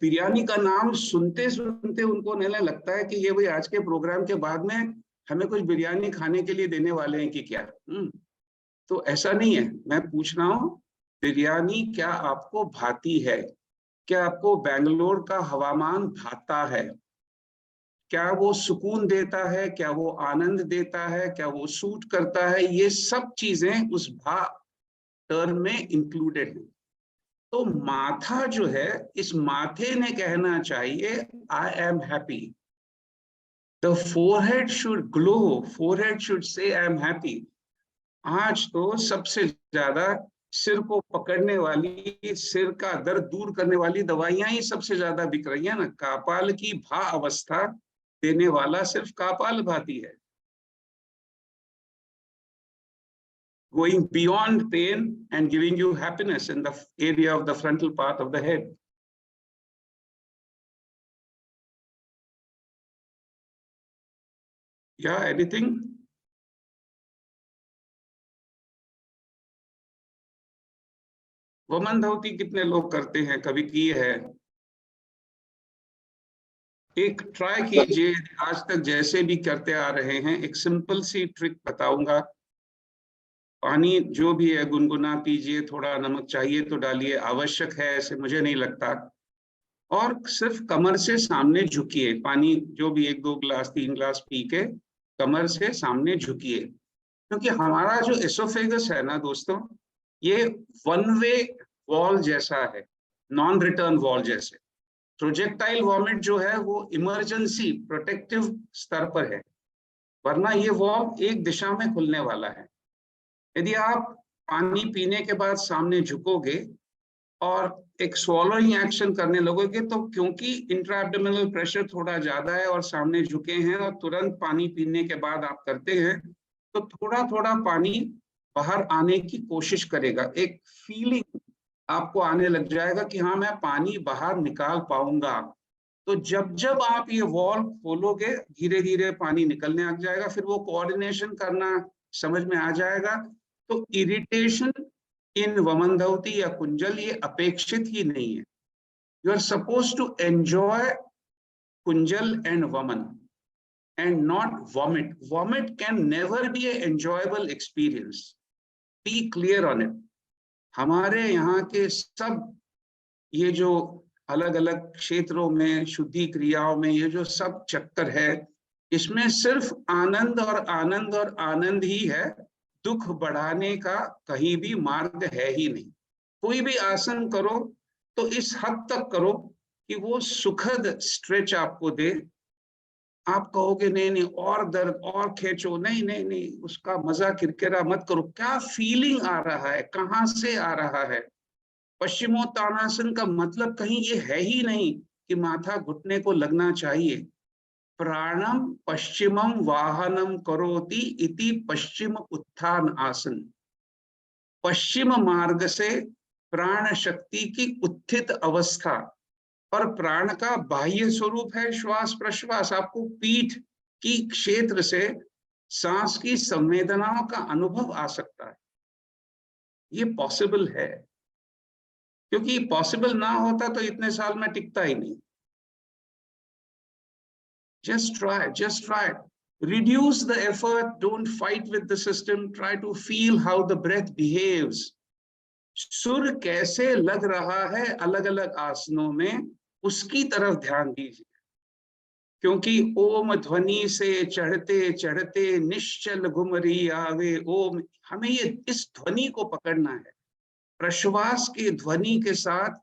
[SPEAKER 1] बिरयानी का नाम सुनते सुनते उनको नहीं लगता है कि ये भाई आज के प्रोग्राम के बाद में हमें कुछ बिरयानी खाने के लिए देने वाले हैं कि क्या? तो ऐसा नहीं है। मैं पूछ रहा हूँ, बिरयानी क्या आपको भाती है? क्या आपको बेंगलोर का हवामान भाता है? क्या वो सुकून देता है? क्या वो आनंद देता है? क्या वो सूट करता है? ये सब चीजें उस भा टर्म में इंक्लूडेड है। तो माथा जो है, इस माथे ने कहना चाहिए I am happy. The forehead should glow, forehead should say I am happy. आज तो सबसे ज्यादा सिर को पकड़ने वाली, सिर का दर्द दूर करने वाली दवाइयां ही सबसे ज्यादा बिक रही है ना। कापाल की भा अवस्था देने वाला सिर्फ कापाल भाती है। Going beyond pain and giving you happiness in the area of the frontal part of the head. Yeah, anything? वमन धौती कितने लोग करते हैं, कभी की है? एक ट्राई कीजिए, आज तक जैसे भी करते आ रहे हैं, एक सिंपल सी ट्रिक बताऊंगा। पानी जो भी है गुनगुना पीजिए, थोड़ा नमक चाहिए तो डालिए, आवश्यक है ऐसे मुझे नहीं लगता, और सिर्फ कमर से सामने झुकिए। पानी जो भी 1-2 गिलास 3 गिलास पी के कमर से सामने झुकिए, क्योंकि हमारा जो एसोफेगस है ना दोस्तों, ये वन वे वॉल जैसा है, नॉन रिटर्न वॉल जैसे। प्रोजेक्टाइल वॉमिट जो है वो इमरजेंसी प्रोटेक्टिव स्तर पर है, वरना ये वॉल एक दिशा में खुलने वाला है। यदि आप पानी पीने के बाद सामने झुकोगे और एक स्वॉलोइंग एक्शन करने लगोगे, तो क्योंकि इंट्राएब्डोमिनल प्रेशर थोड़ा ज्यादा है और सामने झुके हैं और तुरंत पानी पीने के बाद आप करते हैं, तो थोड़ा थोड़ा पानी बाहर आने की कोशिश करेगा। एक फीलिंग आपको आने लग जाएगा कि हाँ मैं पानी बाहर निकाल पाऊंगा। तो जब जब आप ये वॉल खोलोगे, धीरे धीरे पानी निकलने लग जाएगा, फिर वो कोऑर्डिनेशन करना समझ में आ जाएगा। तो इरिटेशन इन वमन धौती या कुंजल ये अपेक्षित ही नहीं है। You are suppose to enjoy kunjal and vaman and not vomit. Vomit can never be a enjoyable experience, be clear on it. हमारे यहाँ के सब ये जो अलग अलग क्षेत्रों में शुद्धि क्रियाओं में ये जो सब चक्कर है, इसमें सिर्फ आनंद और आनंद और आनंद ही है। दुख बढ़ाने का कहीं भी मार्ग है ही नहीं। कोई भी आसन करो तो इस हद तक करो कि वो सुखद स्ट्रेच आपको दे। आप कहोगे नहीं नहीं और दर्द और खींचो, नहीं नहीं नहीं, उसका मजा किरकिरा मत करो। क्या फीलिंग आ रहा है, कहाँ से आ रहा है? पश्चिमोत्तानासन का मतलब कहीं ये है ही नहीं कि माथा घुटने को लगना चाहिए। प्राणम पश्चिमम वाहनम करोति इति पश्चिम उत्थान आसन। पश्चिम मार्ग से प्राण शक्ति की उत्थित अवस्था और प्राण का बाह्य स्वरूप है श्वास प्रश्वास। आपको पीठ की क्षेत्र से सांस की संवेदनाओं का अनुभव आ सकता है। ये पॉसिबल है, क्योंकि पॉसिबल ना होता तो इतने साल में टिकता ही नहीं। Just try. Reduce the effort. Don't fight with the system. Try to feel how the breath behaves. सुर कैसे लग रहा है अलग अलग आसनों में, उसकी तरफ ध्यान दीजिए। क्योंकि ओम ध्वनि से चढ़ते चढ़ते निश्चल घुमरी आवे ओम, हमें ये इस ध्वनि को पकड़ना है। प्रश्वास की ध्वनि के साथ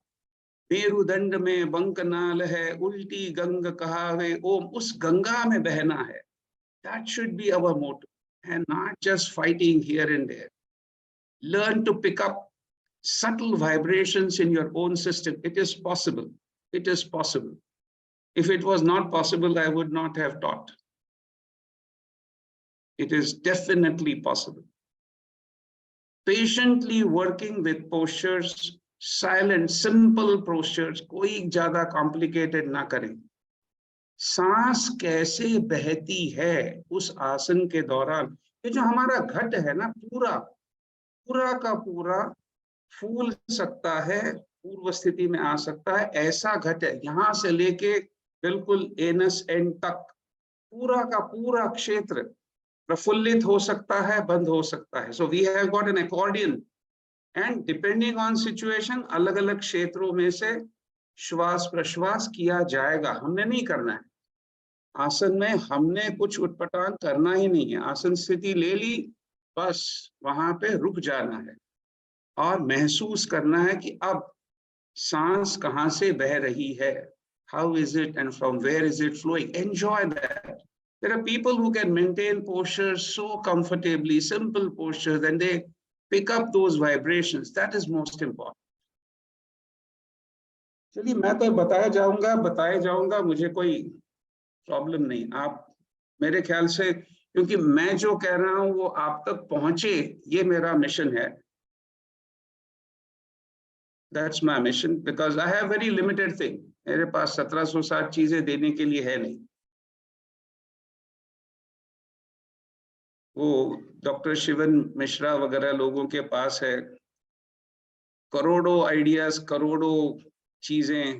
[SPEAKER 1] मेरुदंड में बंकनाल है, उल्टी गंग कहावे ओम, उस गंगा में बहना है। That should be our motto, and not just fighting here and there. Learn to pick up subtle vibrations in your own system. It is possible. It is possible. If it was not possible, I would not have taught. It is definitely possible. Patiently working with postures, silent, simple postures, कोई ज्यादा complicated ना करें। सांस कैसे बहती है उस आसन के दौरान, ये जो हमारा घट है ना, पूरा का पूरा फूल सकता है, पूर्व स्थिति में आ सकता है, ऐसा घट है। यहां से लेके बिल्कुल एनस एंड तक पूरा का पूरा क्षेत्र प्रफुल्लित हो सकता है, बंद हो सकता है। So we have got an accordion, and depending on situation अलग अलग क्षेत्रों में से श्वास प्रश्वास किया जाएगा। हमने नहीं करना है आसन में, हमने कुछ उटपटांग करना ही नहीं है। आसन स्थिति ले ली, बस वहां पे रुक जाना है और महसूस करना है कि अब सांस कहाँ से बह रही है, how is it and from where is it flowing. Enjoy that. There are people who can maintain postures so comfortably, simple postures, and they pick up those vibrations. That is most important. चलिए, मैं तो बताया जाऊंगा, मुझे कोई problem नहीं। आप मेरे ख्याल से, क्योंकि मैं जो कह रहा हूं वो आप तक पहुंचे, ये मेरा मिशन है। That's my mission, because I have very limited thing. मेरे पास 1760 चीजें देने के लिए है नहीं। वो डॉक्टर शिवन मिश्रा वगैरह लोगों के पास है करोड़ों आइडियाज, करोड़ों चीजें।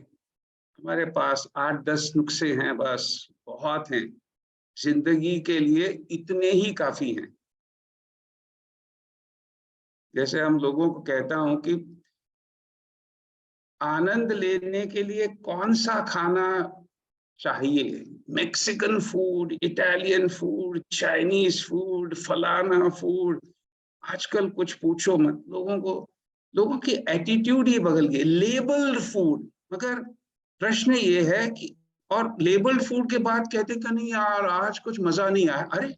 [SPEAKER 1] हमारे पास 8-10 नुस्खे हैं, बस बहुत हैं। जिंदगी के लिए इतने ही काफी हैं। जैसे हम लोगों को कहता हूं कि आनंद लेने के लिए कौन सा खाना चाहिए, Mexican food, Italian food, Chinese food, फलाना फूड, आजकल कुछ पूछो मत। लोगों की एटीट्यूड ही बदल गई। लेबल्ड फूड, मगर प्रश्न ये है कि, और लेबल्ड फूड के बाद कहते कि नहीं यार आज कुछ मजा नहीं आया। अरे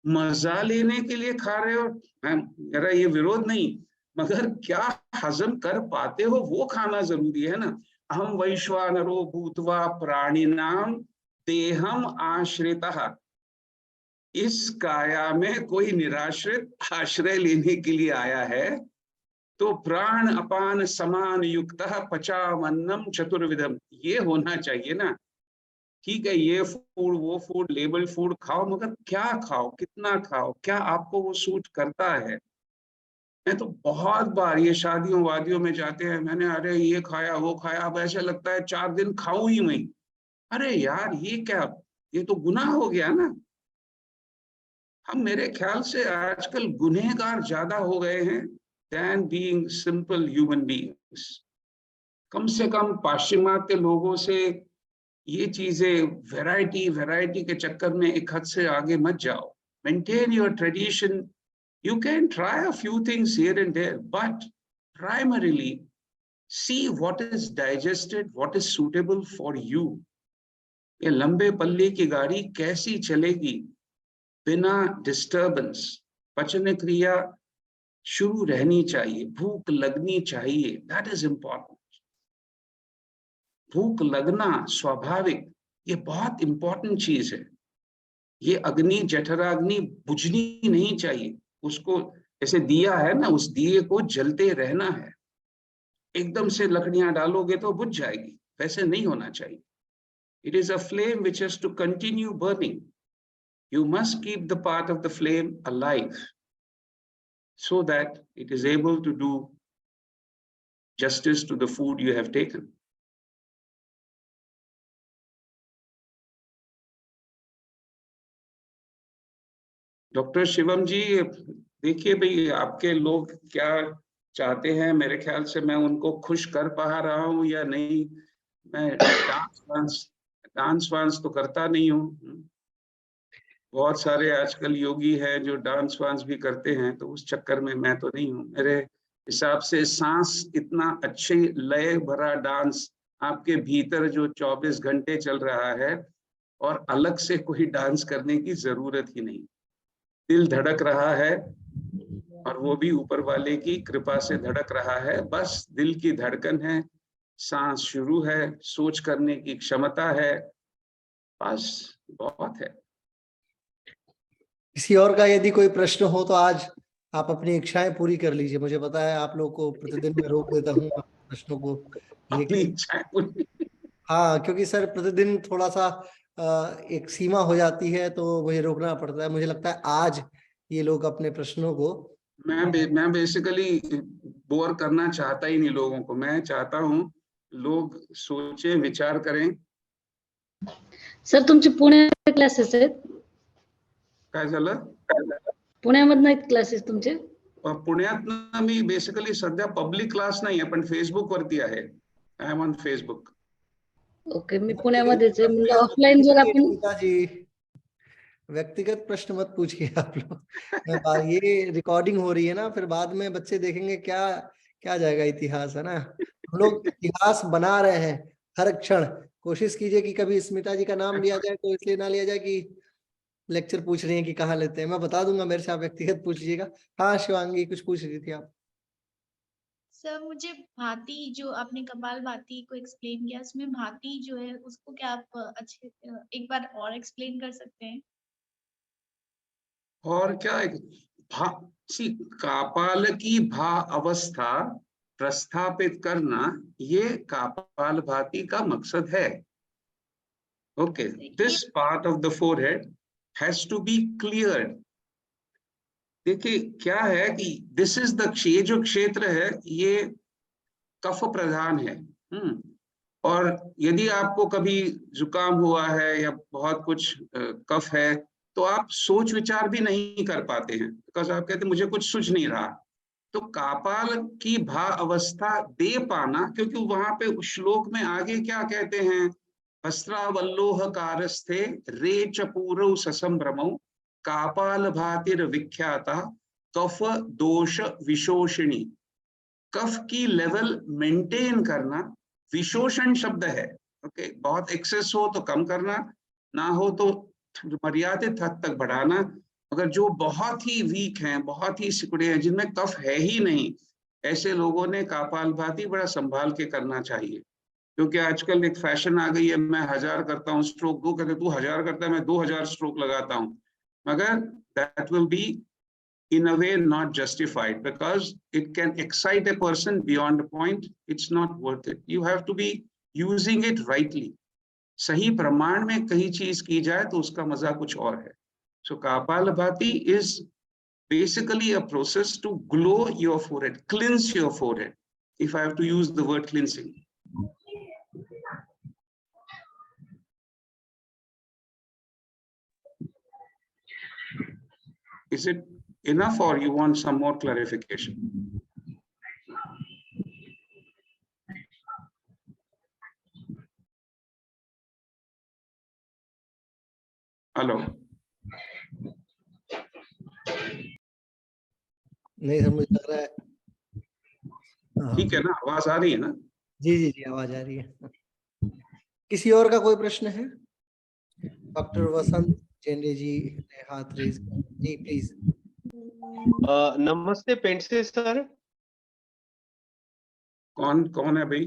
[SPEAKER 1] मजा लेने के लिए खा रहे हो, मेरा ये विरोध नहीं, मगर क्या हजम कर पाते हो वो खाना जरूरी है ना। अहम वैश्वानरो भूत्वा प्राणिनाम देहम आश्रितः, इस काया में कोई निराश्रित आश्रय लेने के लिए आया है, तो प्राण अपान समान युक्तः पचामन्नम चतुर्विधम, ये होना चाहिए ना। ठीक है, ये फूड वो फूड, लेबल फूड खाओ, मगर क्या खाओ, कितना खाओ, क्या आपको वो सूट करता है। मैं तो बहुत बार ये शादियों वादियों में जाते हैं, मैंने अरे ये खाया वो खाया, अब ऐसा लगता है 4 दिन खाऊं ही नहीं। अरे यार ये क्या, ये तो गुनाह हो गया ना। हम मेरे ख्याल से आजकल गुनहगार ज्यादा हो गए हैं than being simple human beings. कम से कम पाश्चिमात्य लोगों से ये चीजें वैरायटी के चक्कर में एक हद से आगे मत जाओ। Maintain your tradition. You can try a few things here and there, but primarily see what is digested, what is suitable for you. ये लंबे पल्ले की गाड़ी कैसी चलेगी बिना डिस्टर्बेंस। पचन क्रिया शुरू रहनी चाहिए, भूख लगनी चाहिए, दैट इज इंपॉर्टेंट। भूख लगना स्वाभाविक, ये बहुत इंपॉर्टेंट चीज है। ये अग्नि, जठराग्नि बुझनी नहीं चाहिए, उसको जैसे दिया है ना, उस दिए को जलते रहना है। एकदम से लकड़ियां डालोगे तो बुझ जाएगी, वैसे नहीं होना चाहिए। It is a flame which has to continue burning. You must keep the part of the flame alive so that it is able to do justice to the food you have taken. Doctor Shivam ji, देखिए भाई, आपके लोग क्या चाहते हैं, मेरे ख्याल से मैं उनको खुश कर पा रहा हूँ या नहीं। मैं डांस वांस तो करता नहीं हूँ। बहुत सारे आजकल योगी हैं जो डांस वांस भी करते हैं, तो उस चक्कर में मैं तो नहीं हूँ। मेरे हिसाब से सांस इतना अच्छे लय भरा डांस आपके भीतर जो 24 घंटे चल रहा है, और अलग से कोई डांस करने की जरूरत ही नहीं। दिल धड़क रहा है, और वो भी ऊपर वाले की कृपा से धड़क रहा है। बस दिल की धड़कन है, सांस शुरू है, सोच करने की क्षमता है, बस बहुत है।
[SPEAKER 2] किसी और का यदि कोई प्रश्न हो तो आज आप अपनी इच्छाएं पूरी कर लीजिए। मुझे पता है आप लोग को प्रतिदिन मैं रोक देता हूँ प्रश्नों को,
[SPEAKER 1] अपनी इच्छाएं पूरी।
[SPEAKER 2] हाँ, क्योंकि सर प्रतिदिन थोड़ा सा एक सीमा हो जाती है, तो मुझे रोकना पड़ता है। मुझे लगता है आज ये लोग अपने प्रश्नों को
[SPEAKER 1] मैं बेसिकली बोर करना चाहता ही नहीं लोगों को। मैं चाहता हूँ लोग सोचें, विचार करें।
[SPEAKER 4] सर तुमचे पुण्यात क्लासेस आहेत?
[SPEAKER 1] काय झालं?
[SPEAKER 4] पुण्यामधनं आहेत क्लासेस तुमचे?
[SPEAKER 1] पुण्यात मी बेसिकली सध्या पब्लिक क्लास नाही आहे, पण फेसबुक वरती आहे। I am on Facebook.
[SPEAKER 4] Okay, मी पुण्यामध्येच आहे। म्हणजे ऑफलाईन जर आपण
[SPEAKER 2] व्यक्तिगत प्रश्न मत पूछिए आप लोग। ये रिकॉर्डिंग हो रही है ना, फिर बाद में बच्चे देखेंगे क्या क्या जाएगा इतिहास, है ना। हम लोग इतिहास बना रहे हैं हर क्षण। कोशिश कीजिए कि कभी स्मिता जी का नाम लिया जाए तो इसलिए ना लिया जाए कि लेक्चर पूछ रही हैं कि कहाँ लेते हैं। मैं बता दूंगा, मेरे से आप व्यक्तिगत पूछ लीजिएगा। हाँ शिवांगी, कुछ पूछ रही थी आप।
[SPEAKER 5] सर मुझे भांति जो आपने कपाल भांति को एक्सप्लेन किया, उसमें भांति जो है उसको क्या आप अच्छे एक बार और एक्सप्लेन कर सकते हैं?
[SPEAKER 1] और क्या कापाल की भा अवस्था प्रस्थापित करना, ये कपालभाति का मकसद है। Okay, this part of the forehead has to be cleared. देखिए क्या है कि दिस इज द, ये जो क्षेत्र है ये कफ प्रधान है। और यदि आपको कभी जुकाम हुआ है या बहुत कुछ कफ है, तो आप सोच विचार भी नहीं कर पाते हैं, बिकॉज आप कहते हैं मुझे कुछ सूझ नहीं रहा। तो कापाल की भा अवस्था दे पाना, क्योंकि वहां पे श्लोक में आगे क्या कहते हैं, वस्त्रावल्लोह कारस्थे रे चपूरौ ससंभ्रमौ कापाल भातिर विख्याता कफ दोष विशोषिणी। कफ की लेवल मेंटेन करना विशोषण शब्द है। ओके, बहुत एक्सेस हो तो कम करना, ना हो तो मर्यादित हद तक बढ़ाना। अगर जो बहुत ही वीक हैं, बहुत ही सिकुड़े हैं, जिनमें कफ है ही नहीं, ऐसे लोगों ने कपालभाति बड़ा संभाल के करना चाहिए। क्योंकि आजकल एक फैशन आ गई है, मैं 1000 करता हूँ स्ट्रोक, वो कहते तू 1000 करता है, मैं 2000 स्ट्रोक लगाता हूँ। मगर that will be in a way not justified, because it can excite a person beyond a point. It's not worth it. You have to be using it rightly. सही प्रमाण में कहीं चीज की जाए तो उसका मजा कुछ और है। So Kapalabhati is basically a process to glow your forehead, cleanse your forehead, if I have to use the word cleansing. Is it enough or you want some more clarification? Hello,
[SPEAKER 2] नहीं sir, मुझे लग रहा है
[SPEAKER 1] ठीक है ना, आवाज आ रही है ना?
[SPEAKER 2] जी जी जी, आवाज आ रही है। किसी और का कोई प्रश्न है? डॉक्टर वसंत चेंडे जी ने हाथ रेज जी, प्लीज।
[SPEAKER 6] नमस्ते पेंडसे सर।
[SPEAKER 1] कौन है भाई?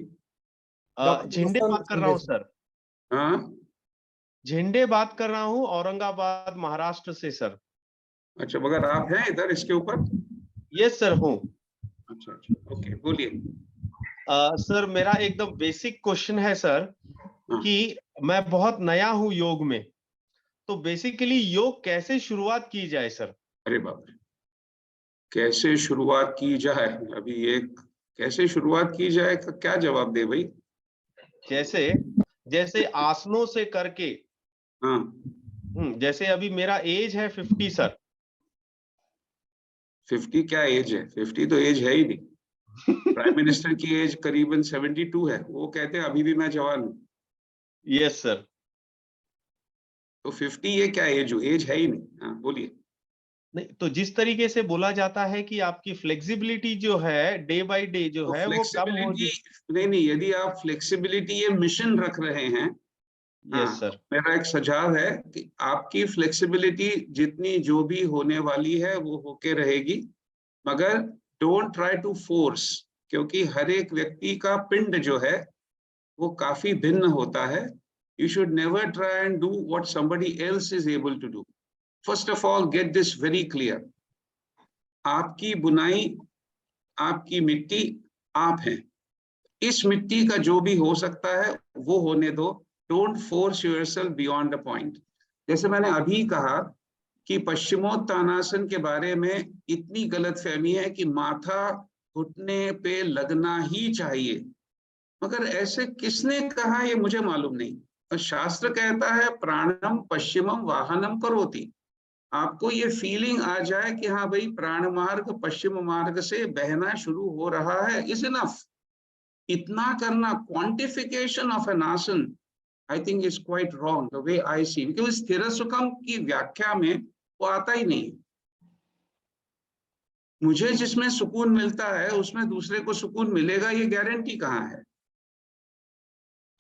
[SPEAKER 6] झंडे बात कर रहा हूँ सर।
[SPEAKER 1] हाँ,
[SPEAKER 6] झंडे बात कर रहा हूँ, औरंगाबाद महाराष्ट्र से सर।
[SPEAKER 1] अच्छा, मगर आप हैं इधर इसके ऊपर?
[SPEAKER 6] यस सर हूँ।
[SPEAKER 1] अच्छा, ओके, बोलिए।
[SPEAKER 6] सर मेरा एकदम बेसिक क्वेश्चन है सर कि मैं बहुत नया हूं योग में, तो बेसिकली योग कैसे शुरुआत की जाए सर?
[SPEAKER 1] अरे बाप रे, कैसे शुरुआत की जाए, अभी एक कैसे शुरुआत की जाए का क्या जवाब दे भाई?
[SPEAKER 6] जैसे आसनों से करके।
[SPEAKER 1] हाँ,
[SPEAKER 6] जैसे अभी मेरा एज है 50 सर।
[SPEAKER 1] 50 क्या एज है? 50 तो एज है ही नहीं। प्राइम मिनिस्टर की एज करीबन 72 है, वो कहते हैं अभी भी मैं जवान हूँ।
[SPEAKER 6] Yes sir.
[SPEAKER 1] तो 50 ये क्या एज हो? एज है ही नहीं। हाँ बोलिए।
[SPEAKER 6] नहीं तो जिस तरीके से बोला जाता है कि आपकी फ्लेक्सिबिलिटी जो है डे बाय डे जो
[SPEAKER 1] तो
[SPEAKER 6] है वो कम हो।
[SPEAKER 1] फ्लेक्सिबिलिटी नहीं, यदि आप फ्लेक्सिबिलिटी ये मिशन रख रहे हैं,
[SPEAKER 6] यस सर।
[SPEAKER 1] मेरा एक सुझाव है कि आपकी फ्लेक्सिबिलिटी जितनी जो भी होने वाली है वो होके रहेगी, मगर डोंट ट्राई टू फोर्स, क्योंकि हर एक व्यक्ति का पिंड जो है वो काफी भिन्न होता है। You should never try and do what somebody else is able to do. First of all, get this very clear. आपकी बुनाई, आपकी मिट्टी आप हैं। इस मिट्टी का जो भी हो सकता है वो होने दो। Don't force yourself beyond the point. जैसे मैंने अभी कहा कि पश्चिमोत्तानासन के बारे में इतनी गलतफहमी है कि माथा घुटने पे लगना ही चाहिए, मगर ऐसे किसने कहा ये मुझे मालूम नहीं। और शास्त्र कहता है प्राणम पश्चिमम वाहनम करोति। आपको ये फीलिंग आ जाए कि हाँ भाई प्राण मार्ग पश्चिम मार्ग से बहना शुरू हो रहा है, इज इनफ। इतना करना, quantification of an asana, I think is quite wrong the way I see, because स्थिर सुखम की व्याख्या में वो आता ही नहीं। मुझे जिसमें सुकून मिलता है उसमें दूसरे को सुकून मिलेगा, ये गारंटी कहाँ है?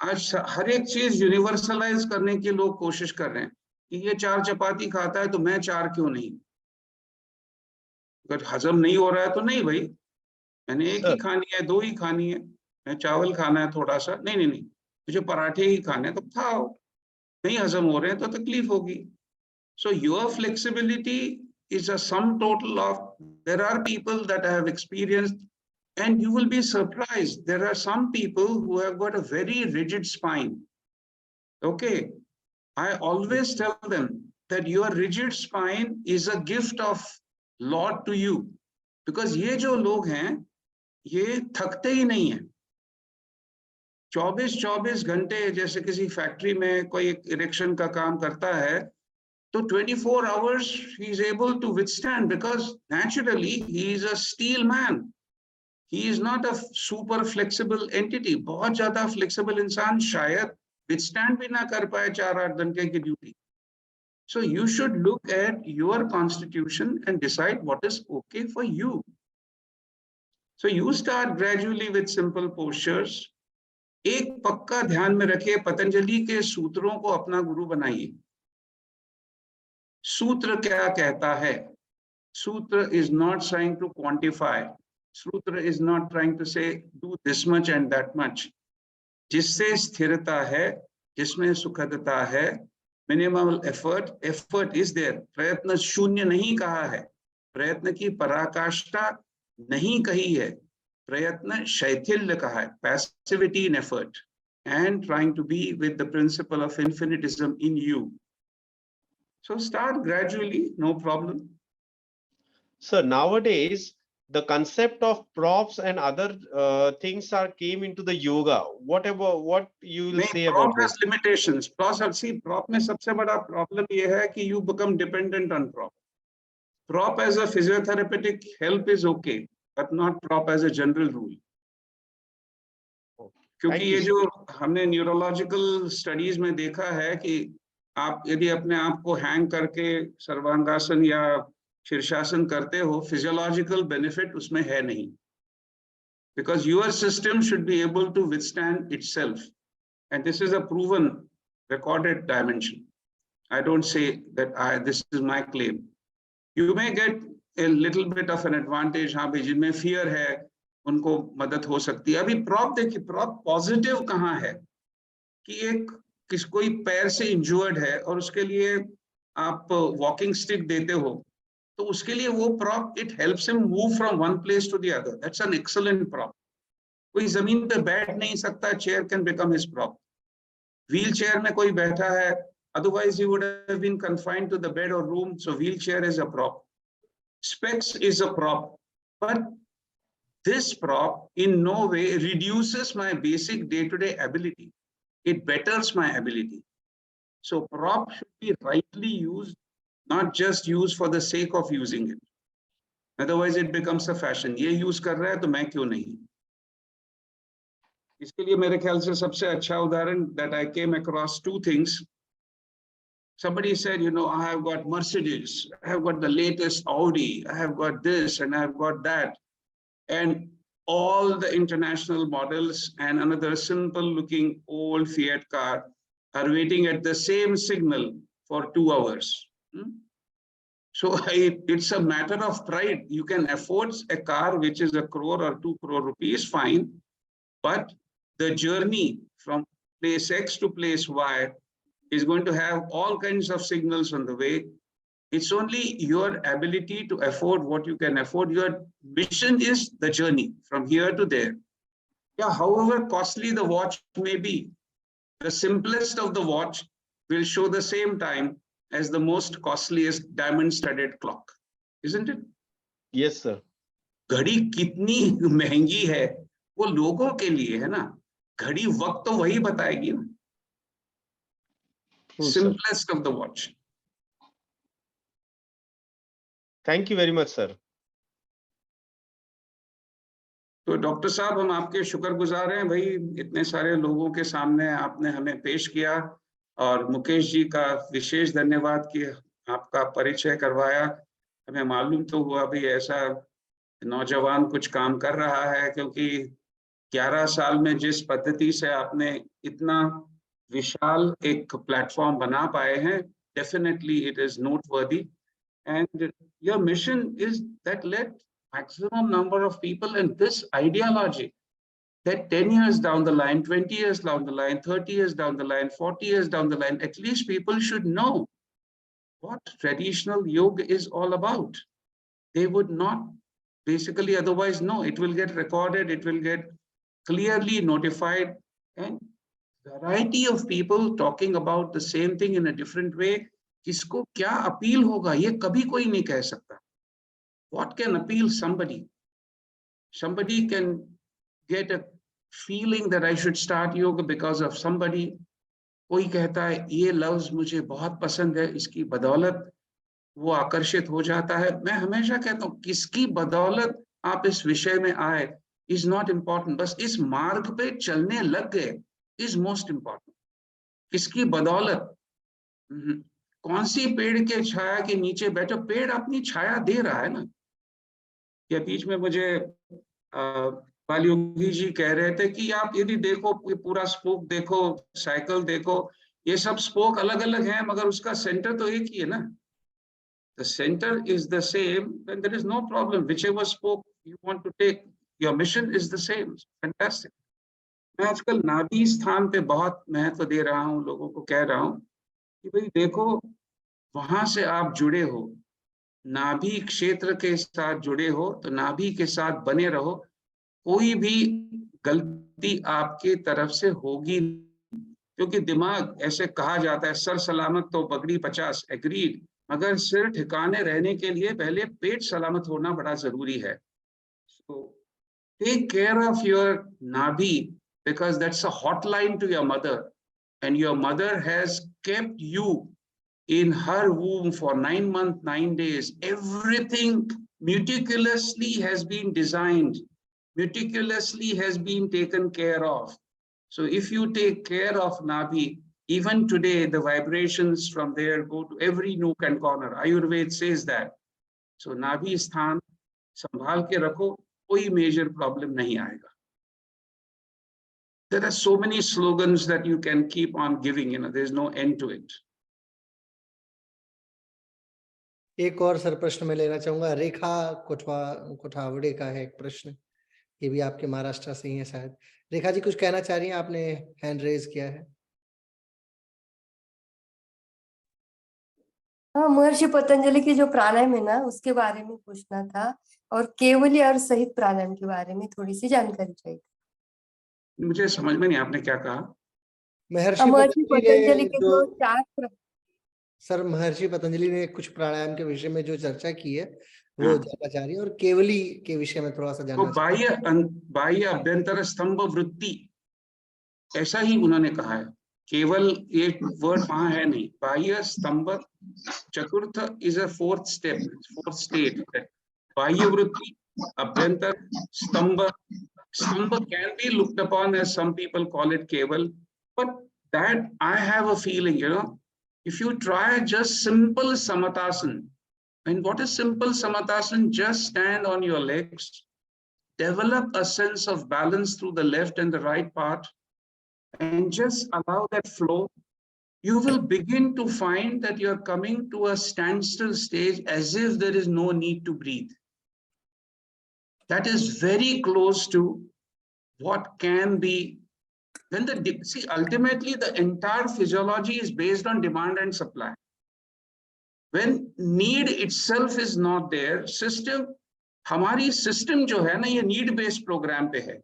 [SPEAKER 1] आज हर एक चीज यूनिवर्सलाइज करने की लोग कोशिश कर रहे हैं कि ये 4 चपाती खाता है तो मैं 4 क्यों नहीं? अगर हजम नहीं हो रहा है तो नहीं भाई, मैंने एक ही खानी है, 2 ही खानी है। मैं चावल खाना है थोड़ा सा, नहीं नहीं नहीं, मुझे पराठे ही खाने हैं तो खाओ। नहीं हजम हो रहे हैं तो तकलीफ होगी। So your flexibility is a sum total of, there are people that I have experienced and you will be surprised, there are some people who have got a very rigid spine. Okay, I always tell them that your rigid spine is a gift of Lord to you, because ये जो लोग हैं ये थकते ही नहीं है। 24 घंटे जैसे किसी फैक्ट्री में कोई इरेक्शन का काम करता है तो 24 hours he is able to withstand, because naturally he is a steel man. He is not a super flexible entity. बहुत ज्यादा flexible इंसान शायद withstand भी ना कर पाए 4-8 घंटे की duty. So you should look at your constitution and decide what is okay for you. So you start gradually with simple postures. एक पक्का ध्यान में रखिए, पतंजलि के सूत्रों को अपना गुरु बनाइए। सूत्र क्या कहता है? सूत्र is not trying to quantify. Sutra is not trying to say do this much and that much. जिससे स्थिरता है, जिसमें सुखदता है, minimal effort, effort is there. प्रयत्न शून्य नहीं कहा है, प्रयत्न की पराकाष्ठा नहीं कही है, प्रयत्न शैथिल्य कहा है, passivity in effort and trying to be with the principle of infinitism in you. So start gradually, no problem.
[SPEAKER 6] Sir, nowadays the concept of props and other things are came into the yoga. What you will say about
[SPEAKER 1] prop has
[SPEAKER 6] this?
[SPEAKER 1] limitations. Prop में सबसे बड़ा problem ये है कि you become dependent on prop. Prop as a physiotherapeutic help is okay, but not prop as a general rule. क्योंकि ये जो हमने न्यूरोलॉजिकल स्टडीज में देखा है कि आप यदि अपने आप को हैंग करके सर्वांगासन या शीर्षासन करते हो, फिजियोलॉजिकल बेनिफिट उसमें है नहीं, because your system should be able to withstand itself, and this is a proven recorded dimension. I don't say that this is my claim. You may get a little bit of an advantage, हाँ भाई जिनमें fear है उनको मदद हो सकती है। अभी प्रॉप देखिए, प्रॉप पॉजिटिव कहाँ है कि कोई पैर से इंजर्ड है और उसके लिए आप वॉकिंग स्टिक देते हो, तो उसके लिए वो prop, it helps him move from one place to the other. That's an excellent prop. कोई जमीन पे बैठ नहीं सकता, chair can become his prop. Wheel chair में कोई बैठा है, otherwise he would have been confined to the bed or room, so wheelchair is a prop. Specs is a prop, but this prop in no way reduces my basic day-to-day ability. It betters my ability. So prop should be rightly used, not just used for the sake of using it. Otherwise it becomes a fashion. ये use कर रहा है तो मैं क्यों नहीं? इसके लिए मेरे ख्याल से सबसे अच्छा उदाहरण that I came across two things. Somebody said, you know, I have got Mercedes, I have got the latest Audi, I have got this and I have got that. And all the international models and another simple looking old Fiat car are waiting at the same signal for 2 hours. So it's a matter of pride. You can afford a car which is 1 crore or 2 crore rupees, fine. But the journey from place X to place Y is going to have all kinds of signals on the way. It's only your ability to afford what you can afford. Your mission is the journey from here to there. Yeah, however costly the watch may be, the simplest of the watch will show the same time as the most costliest diamond-studded clock, isn't it?
[SPEAKER 6] Yes, sir.
[SPEAKER 1] घड़ी कितनी महंगी है वो लोगों के लिए है ना, घड़ी वक्त तो वही बताएगी ना. Simplest of the watch.
[SPEAKER 6] Thank you very much, sir.
[SPEAKER 1] तो डॉक्टर साहब हम आपके शुक्रगुजार हैं भाई, इतने सारे लोगों के सामने आपने हमें पेश किया, और मुकेश जी का विशेष धन्यवाद कि आपका परिचय करवाया. हमें मालूम तो हुआ भी ऐसा नौजवान कुछ काम कर रहा है, क्योंकि 11 साल में जिस पद्धति से आपने इतना विशाल एक प्लेटफॉर्म बना पाए हैं, definitely it is noteworthy. And your mission is that let maximum number of people in this ideology, that 10 years down the line, 20 years down the line, 30 years down the line, 40 years down the line, at least people should know what traditional yoga is all about. They would not basically otherwise know. It will get recorded, it will get clearly notified, and variety of people talking about the same thing in a different way. किसको क्या appeal होगा ये कभी कोई नहीं कह सकता. What can appeal somebody? Somebody can get a feeling that I should start yoga because of somebody. कोई कहता है ये लफ्ज मुझे बहुत पसंद है, इसकी बदौलत वो आकर्षित हो जाता है. मैं हमेशा कहता हूँ किसकी बदौलत आप इस विषय में आए is not important. बस इस मार्ग पे चलने लग गए is most important. किसकी बदौलत, कौन सी पेड़ के छाया के नीचे बैठो, पेड़ अपनी छाया दे रहा है ना. या बीच में मुझे बालयोगी जी कह रहे थे कि आप यदि देखो पूरा स्पोक देखो, साइकिल देखो, ये सब स्पोक अलग अलग हैं मगर उसका सेंटर तो एक ही है ना. The center is the same, then there is no problem. Whichever spoke you want to take, your mission is the same. Fantastic. मैं आजकल नाभि स्थान पे बहुत महत्व दे रहा हूँ, लोगों को कह रहा हूँ कि भाई देखो वहां से आप जुड़े हो, नाभि क्षेत्र के साथ जुड़े हो तो नाभि के साथ बने रहो. कोई भी गलती आपके तरफ से होगी, क्योंकि दिमाग ऐसे कहा जाता है सर सलामत तो पगड़ी 50, एग्रीड, मगर सिर ठिकाने रहने के लिए पहले पेट सलामत होना बड़ा जरूरी है. So take care of your nabi, because that's a hotline to your mother, and your mother has kept you in her womb for 9 months, 9 days. Everything meticulously has been designed, meticulously has been taken care of. So if you take care of Nabi, even today, the vibrations from there go to every nook and corner. Ayurveda says that. So Nabi sthan संभाल के रखो, कोई major problem नहीं आएगा. There are so many slogans that you can keep on giving, there's no end to it.
[SPEAKER 2] एक और sir प्रश्न मैं लेना चाहूंगा. रेखा कोठावड़े का है एक प्रश्न, ये भी आपके महाराष्ट्र से ही है शायद. रेखा जी कुछ कहना चाह रही हैं, आपने हैंड रेज किया है.
[SPEAKER 7] हाँ, महर्षि पतंजलि की जो प्राणायाम है ना उसके बारे में पूछना था, और केवली और सहित प्राणायाम के बारे में थोड़ी सी जानकारी चाहिए.
[SPEAKER 1] मुझे समझ में नहीं आपने क्या कहा।
[SPEAKER 2] महर्षि
[SPEAKER 7] महर्षि पतंजलि के जो
[SPEAKER 2] जो
[SPEAKER 7] 4
[SPEAKER 2] सर महर्षि पतंजलि ने कुछ प्राणायाम के विषय में जो चर्चा की है वो
[SPEAKER 1] हाँ।
[SPEAKER 2] जानना चाह रही है, और केवली के विषय में थोड़ा सा
[SPEAKER 1] तो
[SPEAKER 2] जानना चाह रही
[SPEAKER 1] बाह्य अभ्यंतर स्तंभ वृत्ति, ऐसा ही उन्होंने कहा है। केवल एक वर्ड वहां है नहीं। बाह्य स्तंभ चतुर्थ इज अ फोर्थ स्टेट। बाह्य वृत्ति, अभ्यंतर, स्तंभ. Stamba can be looked upon as some people call it keval, but that I have a feeling, if you try just simple samatasana, and what is simple samatasana? Just stand on your legs, develop a sense of balance through the left and the right part, and just allow that flow. You will begin to find that you're coming to a standstill stage as if there is no need to breathe. That is very close to what can be when ultimately the entire physiology is based on demand and supply. When need itself is not there, हमारी system जो है ना, ये need based programme पे है.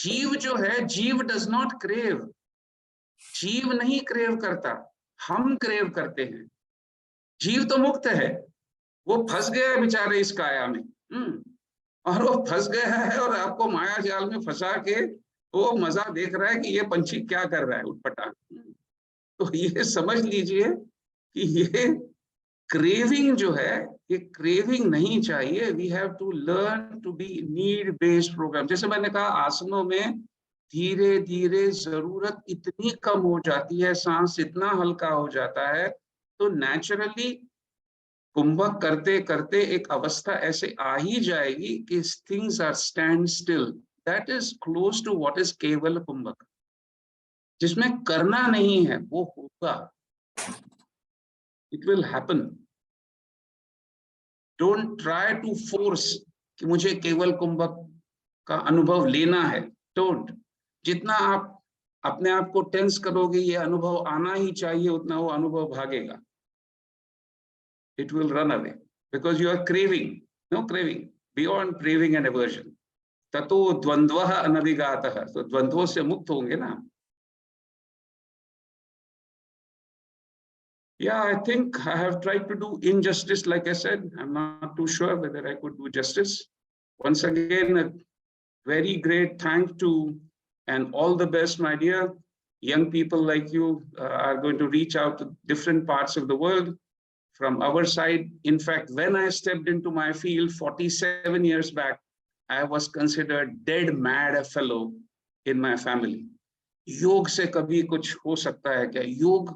[SPEAKER 1] जीव जो है, जीव डज नॉट क्रेव, जीव नहीं क्रेव करता, हम क्रेव करते हैं. जीव तो मुक्त है, वो फंस गया है बेचारे इस काया में, और वो फंस गया है और आपको माया जाल में फंसा के वो मजा देख रहा है कि ये पंछी क्या कर रहा है उठपटांग. तो ये समझ लीजिए कि ये क्रेविंग जो है, ये क्रेविंग नहीं चाहिए. We have to learn to be need based program. जैसे मैंने कहा, आसनों में धीरे धीरे जरूरत इतनी कम हो जाती है, सांस इतना हल्का हो जाता है, तो नेचुरली कुंभक करते करते एक अवस्था ऐसे आ ही जाएगी कि things are stand still. That is close to what is केवल कुंभक, जिसमें करना नहीं है, वो होगा. It will happen. Don't try to force कि मुझे केवल कुंभक का अनुभव लेना है. डोंट. जितना आप अपने आप को टेंस करोगे, ये अनुभव आना ही चाहिए, उतना वो अनुभव भागेगा. It will run away because you are craving. No, craving beyond craving and aversion. ततो द्वंद्वः अनभिघातः. तो द्वंद्वों से मुक्त होंगे ना. Yeah, I think I have tried to do injustice. Like I said, I'm not too sure whether I could do justice. Once again, a very great thank to and all the best, my dear. Young people like you are going to reach out to different parts of the world. From our side, in fact, when I stepped into my field 47 years back, I was considered dead mad fellow in my family. योग से कभी कुछ हो सकता है क्या? योग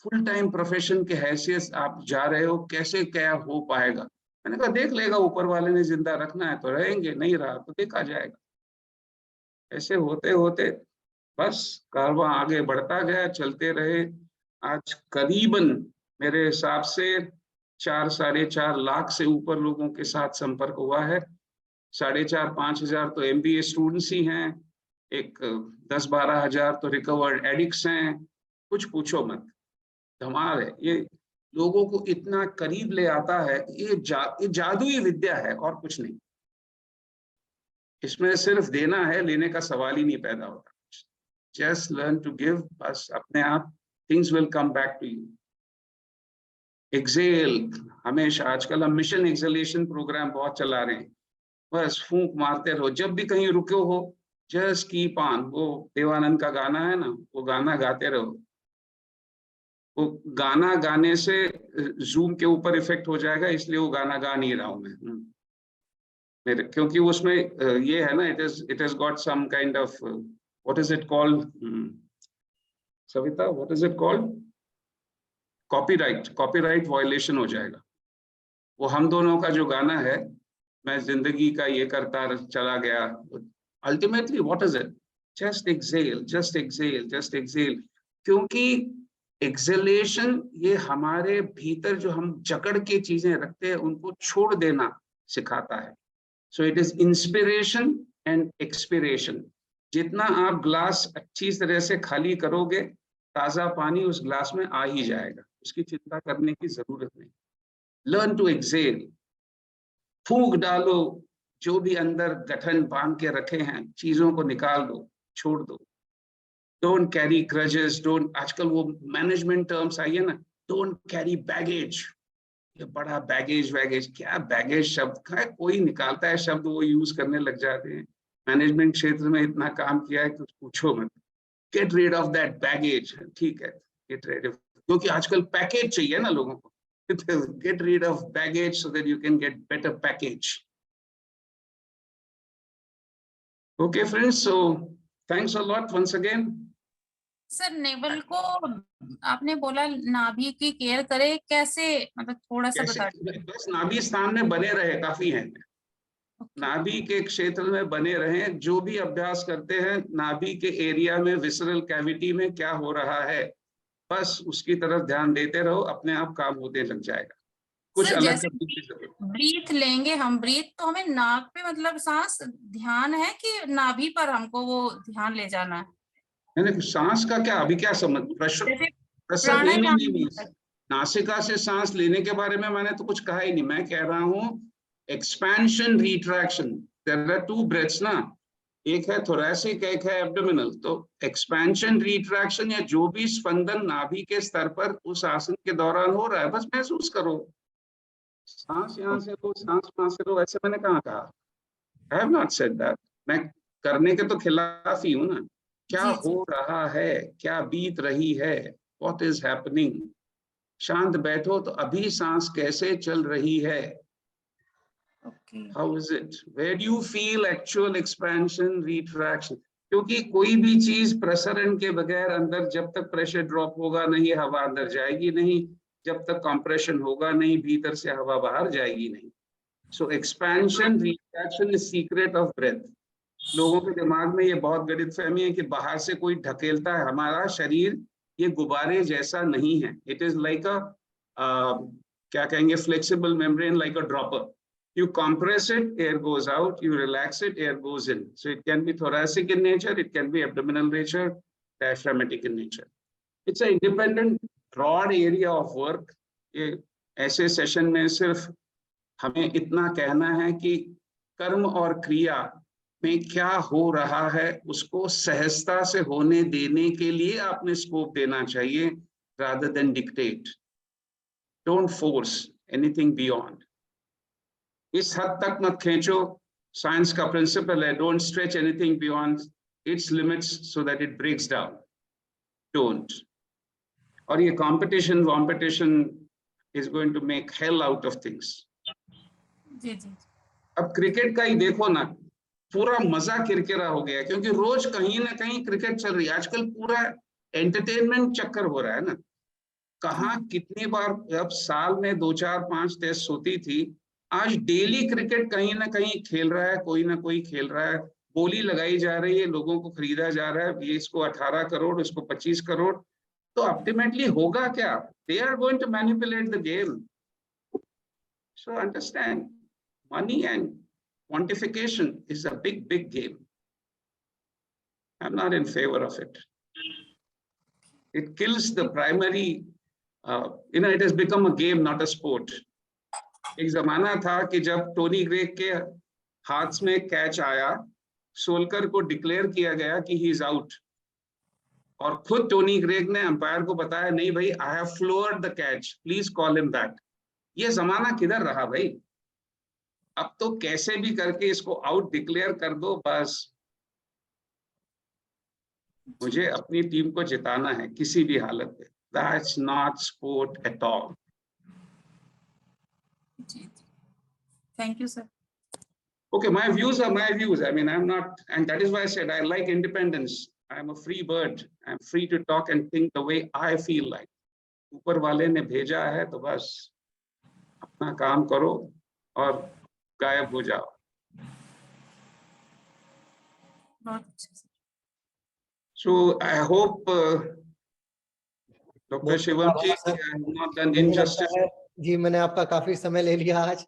[SPEAKER 1] full time profession के हैसियत आप जा रहे हो, कैसे क्या हो पाएगा? मैंने कहा देख लेगा, ऊपर वाले ने जिंदा रखना है तो रहेंगे, नहीं रहा तो देखा जाएगा. ऐसे होते होते बस कारवां आगे बढ़ता गया, चलते रहे. आज करीबन मेरे हिसाब से 4-4.5 लाख से ऊपर लोगों के साथ संपर्क हुआ है. 4,500-5 हजार तो MBA स्टूडेंट्स ही हैं, एक 10-12 हजार तो रिकवर्ड एडिक्ट्स हैं. कुछ पूछो मत, धमाल है. ये लोगों को इतना करीब ले आता है. ये जादुई विद्या है और कुछ नहीं. इसमें सिर्फ देना है, लेने का सवाल ही नहीं पैदा होता. Just learn to give. बस अपने आप things will come back to you. Exhale हमेशा. आजकल हम मिशन एक्सेलेशन प्रोग्राम बहुत चला रहे हैं. बस फूंक मारते रहो, जब भी कहीं रुके हो जस्ट कीप ऑन. वो देवानंद का गाना है ना, वो गाना गाते रहो. वो गाना गाने से जूम के ऊपर इफेक्ट हो जाएगा, इसलिए वो गाना गा नहीं रहा हूं मैं मेरे, क्योंकि उसमें ये है ना, it has got some kind of what is it called Savita, what is it called? Copyright violation हो जाएगा. वो हम दोनों का जो गाना है, मैं जिंदगी का ये करता चला गया. Ultimately what is it? Just exhale, just exhale, just exhale. क्योंकि एक्सेलेशन ये हमारे भीतर जो हम जकड़ के चीजें रखते हैं उनको छोड़ देना सिखाता है. So it is inspiration and expiration. जितना आप ग्लास अच्छी तरह से खाली करोगे, ताजा पानी उस ग्लास में आ ही जाएगा. उसकी चिंता करने की जरूरत नहीं. Learn to exhale. फूंक डालो, जो भी अंदर गठन बांध के रखे हैं चीजों को निकाल दो, छोड़ दो। डोंट कैरी ग्रजेस, डोंट, आजकल वो मैनेजमेंट टर्म्स आई है ना, डोंट कैरी बैगेज। ये बड़ा बैगेज, वैगेज क्या बैगेज शब्द का है, कोई निकालता है शब्द वो यूज करने लग जाते हैं। मैनेजमेंट क्षेत्र में इतना काम किया है कि पूछो मत। Gate rid of that baggage, ठीक है, गेट रीड ऑफ, क्योंकि आजकल पैकेज चाहिए ना लोगों को। Get rid of baggage so that you can get better package. Okay friends, so thanks a lot once again.
[SPEAKER 8] Sir Naval को आपने बोला नाभि की केयर करे, कैसे, मतलब थोड़ा सा बता दीजिए।
[SPEAKER 1] बस नाभि स्थान में बने रहे, काफी है। नाभि के क्षेत्र में बने रहें, जो भी अभ्यास करते हैं नाभि के एरिया में, विसरल कैविटी में क्या हो रहा है, बस उसकी तरफ ध्यान देते रहो, अपने आप काम होने लग जाएगा। कुछ अलग
[SPEAKER 8] जैसे ब्रीथ लेंगे हम, ब्रीथ तो हमें नाक पे मतलब सांस ध्यान है कि नाभि पर हमको वो ध्यान ले जाना है?
[SPEAKER 1] नहीं, सांस का क्या, अभी क्या समझ, प्रेशर नहीं, नासिका से सांस लेने के बारे में मैंने तो कुछ कहा ही नहीं। मैं कह रहा हूँ expansion, retraction, there are two breaths ना, एक है थोरैसिक, एक है एब्डोमिनल। तो एक्सपेंशन, रिट्रैक्शन या जो भी स्पंदन नाभि के स्तर पर उस आसन के दौरान हो रहा है, बस महसूस करो। सांस यहाँ से लो, सांस वहां से लो, ऐसे मैंने कहाँ कहा? I have not said that. मैं करने के तो खिलाफ ही हूँ ना। क्या हो रहा है, क्या बीत रही है, व्हाट इज हैपनिंग। शांत बैठो तो अभी सांस कैसे चल रही है, how is it, where do you feel actual expansion, retraction. क्योंकि कोई भी चीज प्रसरण के बगैर अंदर, जब तक प्रेशर ड्रॉप होगा नहीं, हवा अंदर जाएगी नहीं, जब तक कंप्रेशन होगा नहीं, भीतर से हवा बाहर जाएगी नहीं। So expansion, retraction is secret of breath. लोगों के दिमाग में ये बहुत गलत फहमी है कि बाहर से कोई ढकेलता है। हमारा शरीर ये गुब्बारे जैसा नहीं है। इट इज लाइक अ क्या कहेंगे, flexible membrane, like a dropper. You compress it, air goes out. You relax it, air goes in. So it can be thoracic in nature, it can be abdominal nature, diaphragmatic in nature. It's an independent, broad area of work. ये ऐसे session में सिर्फ हमें इतना कहना है कि कर्म और क्रिया में क्या हो रहा है उसको सहजता से होने देने के लिए आपने स्कोप देना चाहिए, rather than dictate. Don't force anything beyond. इस हद तक मत खींचो। साइंस का प्रिंसिपल है, don't stretch anything beyond its limits so that it breaks down. Don't. और ये competition is going to make hell out of things.
[SPEAKER 8] जी जी।
[SPEAKER 1] अब क्रिकेट का ही देखो ना, पूरा मजा किरकिरा हो गया, क्योंकि रोज कहीं ना कहीं क्रिकेट चल रही है। आजकल पूरा एंटरटेनमेंट चक्कर हो रहा है ना। कहाँ कितनी बार, अब साल में 2, 4, 5 टेस्ट होती थी, आज डेली क्रिकेट कहीं ना कहीं खेल रहा है, कोई ना कोई खेल रहा है। बोली लगाई जा रही है, लोगों को खरीदा जा रहा है, ये इसको 18 करोड़, इसको 25 करोड़। तो अल्टीमेटली होगा क्या? They are going to manipulate the game. So understand, money and quantification is a big game. I am not in favour of it. It kills the primary, it has become a game, not a sport. एक जमाना था कि जब Tony Greig के हाथ में catch आया, सोलकर को डिक्लेयर किया गया कि ही इज आउट, और खुद टोनी ग्रेग ने अंपायर को बताया, नहीं भाई, I have floored the catch, please call him back. ये जमाना किधर रहा भाई? अब तो कैसे भी करके इसको आउट डिक्लेयर कर दो, बस। मुझे अपनी टीम को जिताना है किसी भी हालत में। That's not sport at all.
[SPEAKER 8] Thank you, sir.
[SPEAKER 1] Okay, my views are my views. I mean, I'm not, and that is why I said I like independence. I'm a free bird. I'm free to talk and think the way I feel like. ऊपर वाले ने भेजा है तो बस अपना काम करो और गायब हो जाओ। So I hope Dr. Shivam ji, I have not done injustice.
[SPEAKER 2] जी, मैंने आपका काफी समय ले लिया आज,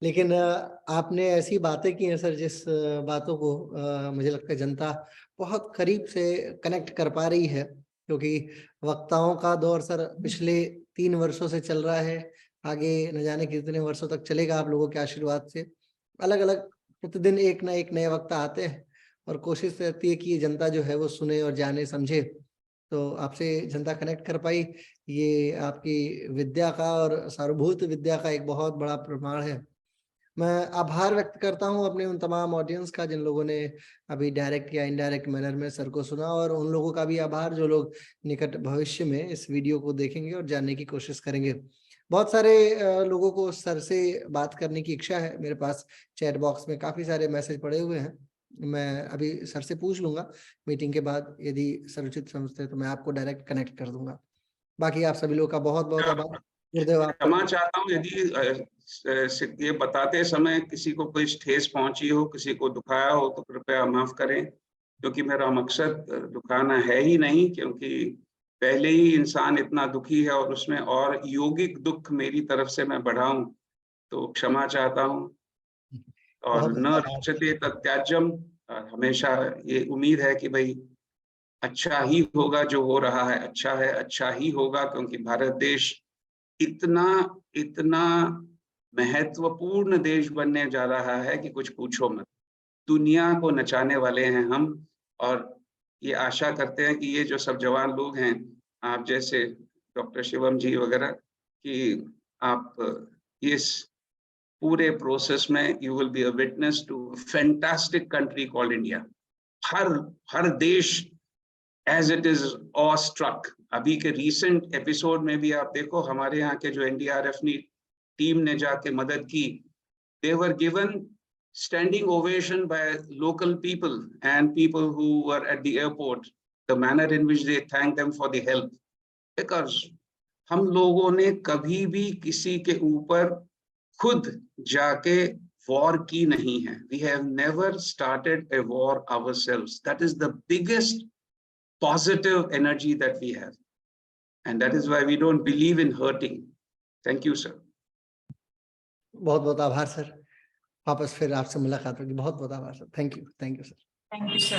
[SPEAKER 2] लेकिन आपने ऐसी बातें की हैं सर, जिस बातों को मुझे लगता है जनता बहुत करीब से कनेक्ट कर पा रही है, क्योंकि वक्ताओं का दौर सर पिछले 3 वर्षों से चल रहा है, आगे न जाने कितने वर्षों तक चलेगा आप लोगों के आशीर्वाद से। अलग अलग प्रतिदिन एक ना एक नए वक्ता आते हैं और कोशिश रहती है कि ये जनता जो है वो सुने और जाने समझे। तो आपसे जनता कनेक्ट कर पाई, ये आपकी विद्या का और सार्वभौत विद्या का एक बहुत बड़ा प्रमाण है। मैं आभार व्यक्त करता हूं अपने उन तमाम ऑडियंस का जिन लोगों ने अभी डायरेक्ट या इनडायरेक्ट मैनर में सर को सुना, और उन लोगों का भी आभार जो लोग निकट भविष्य में इस वीडियो को देखेंगे और जानने की कोशिश करेंगे। बहुत सारे लोगों को सर से बात करने की इच्छा है। मेरे पास चैट बॉक्स में काफी सारे मैसेज पड़े हुए हैं, मैं अभी सर से पूछ लूंगा मीटिंग के बाद, यदि सर उचित समझते हैं तो मैं आपको डायरेक्ट कनेक्ट कर दूंगा। बाकी आप सभी लोगों का बहुत बहुत आभार।
[SPEAKER 1] क्षमा चाहता हूँ यदि ये बताते समय किसी को कोई ठेस पहुंची हो, किसी को दुखाया हो तो कृपया माफ करें, क्योंकि मेरा मकसद दुखाना है ही नहीं, क्योंकि पहले ही इंसान इतना दुखी है और उसमें और यौगिक दुख मेरी तरफ से मैं बढ़ाऊं, तो क्षमा चाहता हूं। और न रुच्यते तत्याज्यम, हमेशा ये उम्मीद है कि भाई अच्छा ही होगा, जो हो रहा है अच्छा है, अच्छा ही होगा, क्योंकि भारत देश इतना महत्वपूर्ण देश बनने जा रहा है कि कुछ पूछो मत। दुनिया को नचाने वाले हैं हम, और ये आशा करते हैं कि ये जो सब जवान लोग हैं, आप जैसे डॉक्टर शिवम जी वगैरह, कि आप इस पूरे प्रोसेस में you will be a witness to fantastic country called India. हर देश as it is awestruck. अभी के रीसेंट एपिसोड में भी आप देखो, हमारे यहाँ के जो एनडीआरएफ टीम ने जाके मदद की, they were given standing ovation by local people and people who were at the airport, the manner in which they thanked them for the help, because हम लोगों ने कभी भी किसी के ऊपर खुद जाके वॉर की नहीं है। We have never started a war ourselves. That is the biggest positive energy that we have, and that is why we don't believe in hurting. Thank you, sir.
[SPEAKER 2] बहुत बहुत आभार सर, वापस फिर आपसे मुलाकात होगी। बहुत बहुत आभार sir, thank you sir.
[SPEAKER 8] Thank you sir.